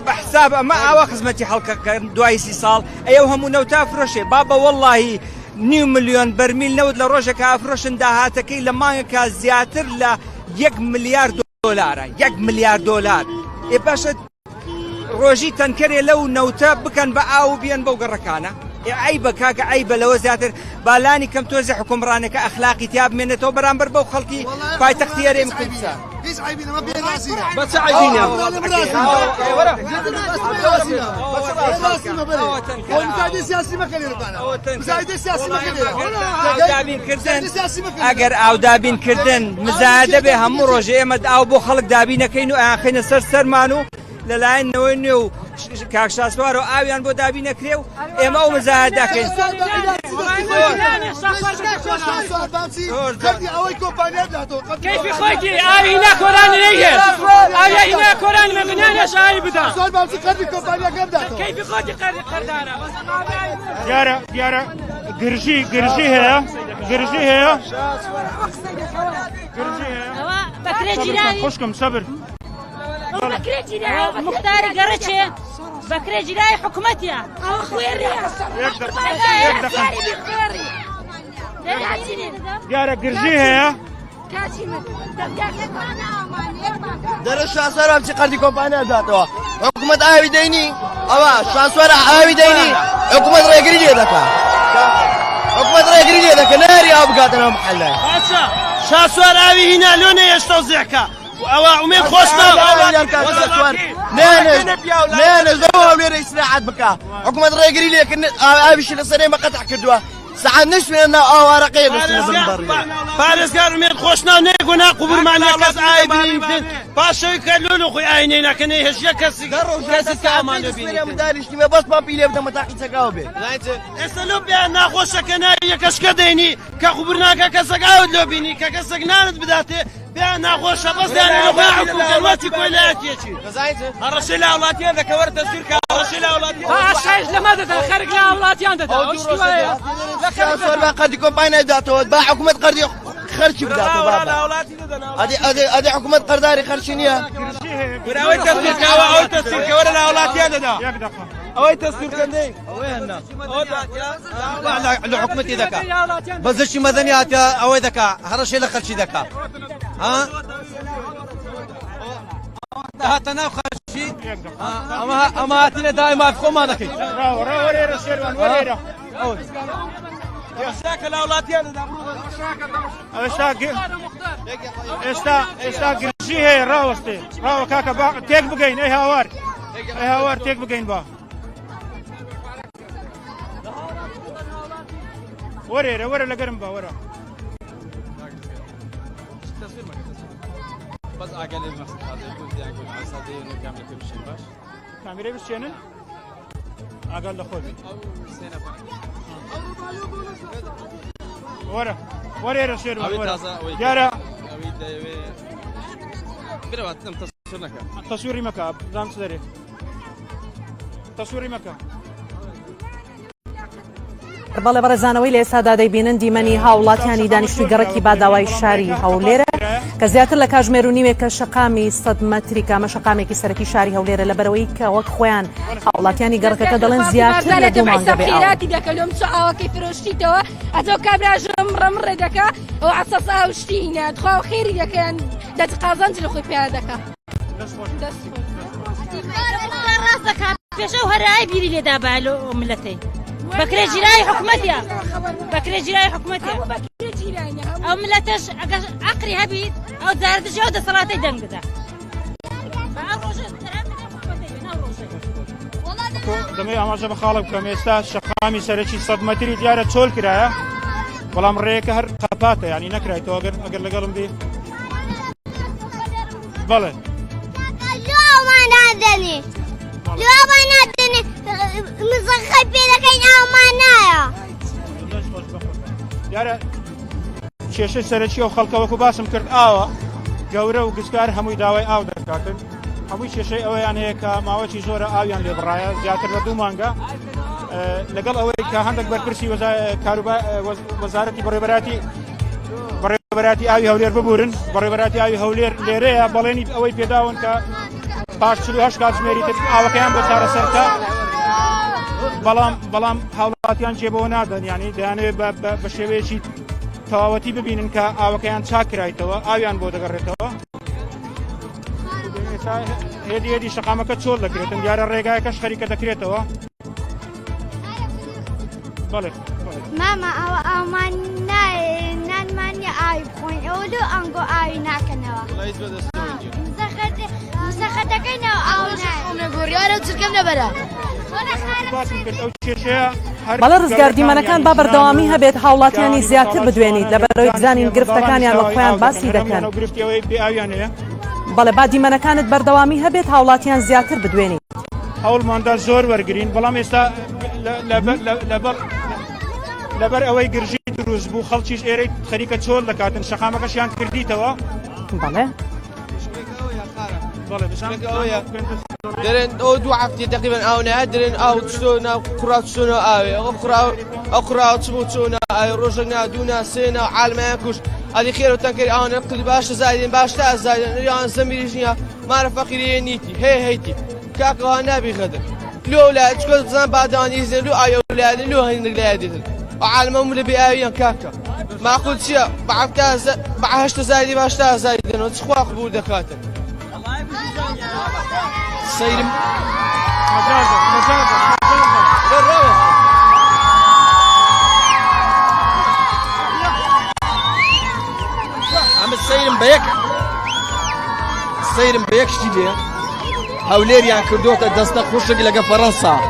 بە حساب ئەمە ئاوا خزمەتی خەڵکەکە دوای 30 ساڵ ئەو هەموو نەوتا فرۆشێ بابە وەڵڵاهی 9 ملیۆن بەرمیل نەوت لە ڕۆژێکە ئافرۆشن داهاتەکەی لە مانگێکە زیاتر لە 1 ملیار دۆلارە 1 ملیار دۆلار ئێ باشە ڕۆژی تەنکەرێ لەو نەوتە بکەن بە ئاو بێن بەو گەڕەکانە عیبە کاکە عیبە لەوە زیاتر بالانی کەم تۆزی حکومڕانەکە ئەخلاقی تیا بمێنێتەوە بەرامبەر بەو خەڵکی پایتەختی هەرێمی کوردستان هیچ عیبی نەما بێناسینە بەچ عیبینە ئەگەر ئاو دابینکردن مزایدە بێ هەموو ڕۆژێ ئێمە ئاو بۆ خەڵک دابینەکەین و ئاخینە سەرمان و لەلایەنەوەی نوێ و کاکشاسوار و ئاویان بۆ دابی نەکرێ و ئێمە ئەو مزایەت دەکەین كيف خويتي آي هنا كوران ليه آي هنا كوران ما بنانا شاي بدا سؤال بامسي قردي كومبانيا كم داتو كيف خويتي قردانا دیارە گرژی هەیە گرژی هەیە بەکرێ جیرانی خوشکم سەبر بەکرێ جیرانی مختاری گەڕەچێ بەکرێ جیرانی حکومەتیە دیارە گرژی هەیە دەرە شاسوار ئەم چی قەردی کۆمپانیا داتەوە حکومەت ئاوی دەینی ئەوە شاسوار ئاوی دەینی حکومەت ڕێگری لێ دەکا حکومەت ڕێگری لێ دەکە ناری ئاو بگاتەوە محەلە شاسوار ئاوی هینا لۆنە هێشتا زیەکە ئەوە ئومێد خۆشمە نێنێ زەوە لێرە ئیسراحەت بکە حکومەت ڕێگری لێکردن ئاویشی لەسەرێ بەقەتع کردووە سعات نشوێن ناو ئاوارەقەیە پارێزگار ئومێد خۆشنا نێگونا قوبورمان لەکەس ئای بنین پاشەوەی کە لۆن و خۆی ئاینەی نەکەنەی هێشیە کەسی داریشتیمە بەس پاپی لێ بدەمە تاقی چەکاو بێ ئێستا لۆ بیان ناخۆشەکە ناوی یەکەشکە دەینی کە قوبور ناکە کەسەک ئاوت لۆ بینی کە کەسەک نانت بداتێ بیان ناخۆشە بەستیان لەخۆی حکومەتی کۆلایەتیەکی هەڕەشەی لە وڵاتیان دەکە وەرە تەسویر کە هەڕەشەی لە وڵاتیان پاشایش لەمە دەدەن خەرک لە وڵاتیان دەدەن ئەو شتوایە شاسوار با قەردی کۆمپانیا داتەوە با حکومەت قەردی خەرکی بداتەوە بابا ئەدی حکومەت قەرداری خەرچی نییە ئەوەی تەسویرکەوە ئەوەی تەسویرکەوە لە وڵاتیان دەدا ئەوەی تەسویرکەندەی لە حکومەتی دەکا بەزشی مەدەنی هاتە ئەوەی دەکا هەڕەشەی لە خەرچی دەکا هاتە ناو خەرچی ئەمە هاتینە دای مافی خۆمان دەکەین وەرێرە سێروان وەرێرە ئێستاکە لە وڵاتیان دەدا ئێستا گرژی هەیە ڕاوەستێ ڕاوە کاکە تێک بگەین ئەی هاوار تێک بگەین بە وەرێرە وەرە لەگەرم بە وەرە بس أقل المقصد هذا يكون زي أقول عصادي إنه كامل كل شيء باش كاميرا بس شنو أقل لخوذي ورا رسير ورا جارا بروات نم تصوير نكا تصويري مكا زام سدري تصويري مكا بەڵێ بەڕێزانەوەی لە ئێستادا دەیبینن دیمەنی هاوڵاتیانی دانیشتووی گەڕەکی باداوای شاری هەولێرە کە زیاتر لە کاتژمێر و نیمێکە شەقامی 100 مەتریکە ئەمە شەقامێکی سەرەکی شاری هەولێرە لەبەرەوەی کە وەک خۆیان هاوڵاتیانی گەڕەکەەکە دەڵێن زیاتر لە 2 مانگە بێ خیراتی دەکە لۆم چ ئاوەکەی فرۆشتیتەوە ئەتۆ کابراژم ڕەمڕێ دەکە ئەو عسەس ئاوشتینە دخوا خێری دەکەن دەچ قازانج لە خۆی پیاە دەکە ڕاست دەکات پێشە و هەرای بیری لێدا بالۆ ملەتەی بەکرێ جیرای حکومەتیە بەکرێ جیرای حکومەتیە ئەو ملەتەش ئەگەر عەقلی هەبیت ئەو زاردش ئەو دەسەڵاتەی دەنگ دەدا دەمەوێت ئاماژە بە خاڵە بکەم ئێستا شەقامی سەرەکی 100 مەتری دیارە چۆل کرایە بەڵام ڕێیەکە هەر قەپاتە یعنی نەکرایتەوە ئەگەر لەگەڵم بێ بەڵێ لۆمان نادەنێ لۆمان نادەنێ مزەخە پێ دەکەین ئەومان نایە دیارە کێشەی سەرەکی ئەو خەڵکە وەکو باسم کرد ئاوە گەورە و گشتار هەمووی داوای ئاو دەکاتن هەمووی کێشەی ئەوەیان هەیە کە ماوەی زۆرە ئاویان لێ بڕایە زیاتر لە 2 مانگە لەگەڵ ئەوەی کە هەندێک بەرپرسی وەزارەتی بەڕێوەبەراتی ئاوی هەولێر ببورن بەڕێوەبەراتی ئاوی هەولێر لێرەیە بەڵێنی ئەوەی پێداون کە پاش 48 کاتژمێری تر ئاوەکەیان بۆ چارەسەرکە بەڵام هاوڵاتیان جێبەوە نادەن یعنی دەیانەوێت بە شێوەیەکی تەواوەتی ببینن کە ئاوەکەیان چاکرایتەوە ئاویان بۆ دەگەڕێتەوە هێدی شەقامەکە چۆڵ دەکرێتن دیارە ڕێگایەکەش خەریکە دەکرێتەوە بەڵێ ماما ئەوە ئەومان نانمان نیە ئاوی بخۆین ئەوە لۆ ئەنگۆ ئاوی ناکەنەوە مزەخەتەکەینەوە ئاو نەگۆڕیارە و چرکەم لەبەرە بەڵە ڕزگار دیمەنەکان با بەردەوامی هەبێت هاوڵاتیانی زیاتر بدوێنیت لەبەرەوەی بزانین گرفتەکانیان وە خۆیان باسی دەکەن بەڵێ با دیمەنەکانت بەردەوامی هەبێت هاوڵاتیان زیاتر بدوێنیت هەوڵماندا زۆر وەرگرین بەڵام ئێستا لەبەر ئەوەی گرژی دروست بوو خەڵکیش ئێرەی خەریکە چۆل دەکاتن شەقامەکەشیان کردیتەوە بەڵێ درين او دو عفتي تقريبا او نادرين او تشتونا قرات تشتونا او قرات تشبوتونا اي روجنا دونا سينا عالم ياكوش هذه خير وتنكر انا نقل باش زايدين باش تا زايدين ريان زميليشنيا ما رفقيري نيتي هيتي كاكا نبي غدر لو لا تقول زين بعدان يزن لو اي اولاد لو هن اولاد عالم هم اللي بياويان كاكا ما قلت شيء بعفتها بعهشت زايدي باش تا زايدين وتخوا قبول دكاتره سير مجازا عم السيرم بيك السيرم بيك شتي هولير يعني كردوتا دستا خوش لقى فرنسا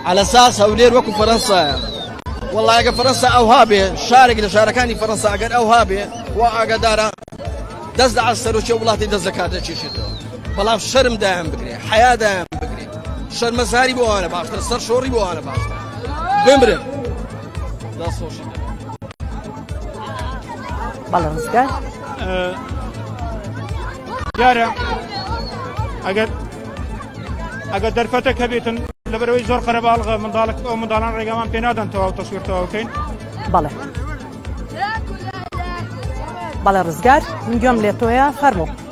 على اساس هولير وكو فرنسا والله لقى فرنسا اوهابي شارك لشاركاني فرنسا اقل اوهابي واقدر دز على السروشي والله تدز زكاة تشيشتو بلام شرم دائم بكري حياة دائم بكري شرم مزاري بو انا باشتر سر شوري بو انا باشتر بمرن لا صوشي بالانسكا جارة اگر درفتك هبيتن لبروي زور قرب الغى من ذلك او من ضالان رقمان بينادن تو تصوير تو كاين بله بله رزگار نجوم لێتۆیە فەرموو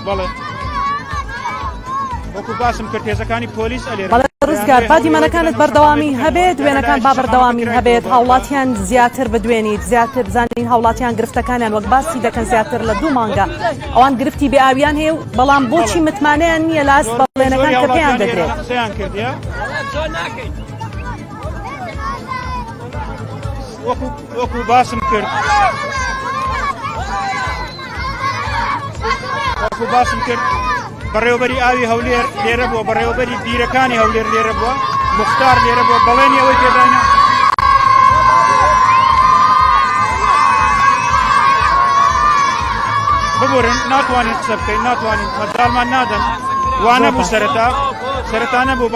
بەڵێ وەکو باسم کرد هێزەکانی پۆلیس بەڵێ ڕزگار با دیمەنەکانت بەردەوامی هەبێت دوێنەکان با بەردەوامی هەبێت هاوڵاتیان زیاتر بدوێنیت زیاتر بزانین هاوڵاتیان گرفتەکانیان وەک باسی دەکەن زیاتر لە 2 مانگە ئەوان گرفتی بێ ئاویان هەیە بەڵام بۆچی متمانەیان نییە لاس بەڵێنەکان کە پێیان دەدرێت وەکو باسم کرد بەڕێوەبەری ئاوی هەولێر لێرە بووە بەڕێوەبەری بیرەکانی هەولێر لێرە بووە مختار لێرە بووە بەڵێنی ئەوەی پێداینە ببورن ناتوانین قسە بکەین ناتوانین مەجاڵمان نادەن وانە بوو سەرەتا نەبوو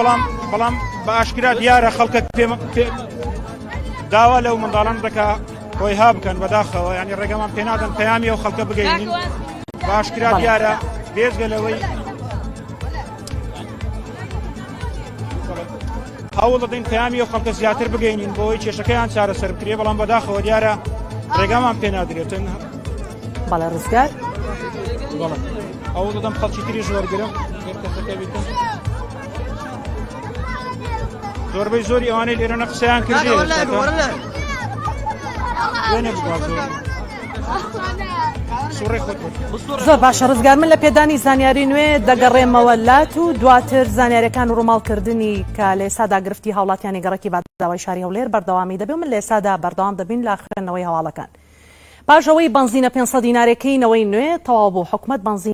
بەڵام بە ئاشکرا دیارە خەڵکە داوا لەو منداڵان دەکا خۆی ها بکەن بەداخەوە ینی ڕێگەمان پێ نادەن پەیامی ئەو خەڵکە بگەینین بە ئاشکرا دیارە بێزگە لەوەی هەوڵ دەدەین پەیامی ئەو خەڵکە زیاتر بگەینین بۆەوەی کێشەکەیان چارەسەر بکرێ بەڵام بەداخەوە دیارە ڕێگەمان پێ نادرێتن بەڵێ ڕزگار هەوڵ دەدەم خەڵکی تریش وەرگرم کەسەکە بیتن زۆربەی زۆری ئەوانەی لێرەنە قسەیان کردێ زۆر باشە ڕزگار من لە پێدانی زانیاری نوێ دەگەڕێمەوە لات و دواتر زانیاریەکان و ڕووماڵکردنی کە لە ئێسادا گرفتی هاوڵاتیانی گەڕێکی باداوای شاری هەولێر بەردەوامی دەبێ من لە ئێسادا بەردەوام دەبین لە خوێندنەوەی هەواڵەکان پاش ئەوەی بنزینە 500 دینارێکەینەوەی نوێ تەواو بوو حکومەت بنزین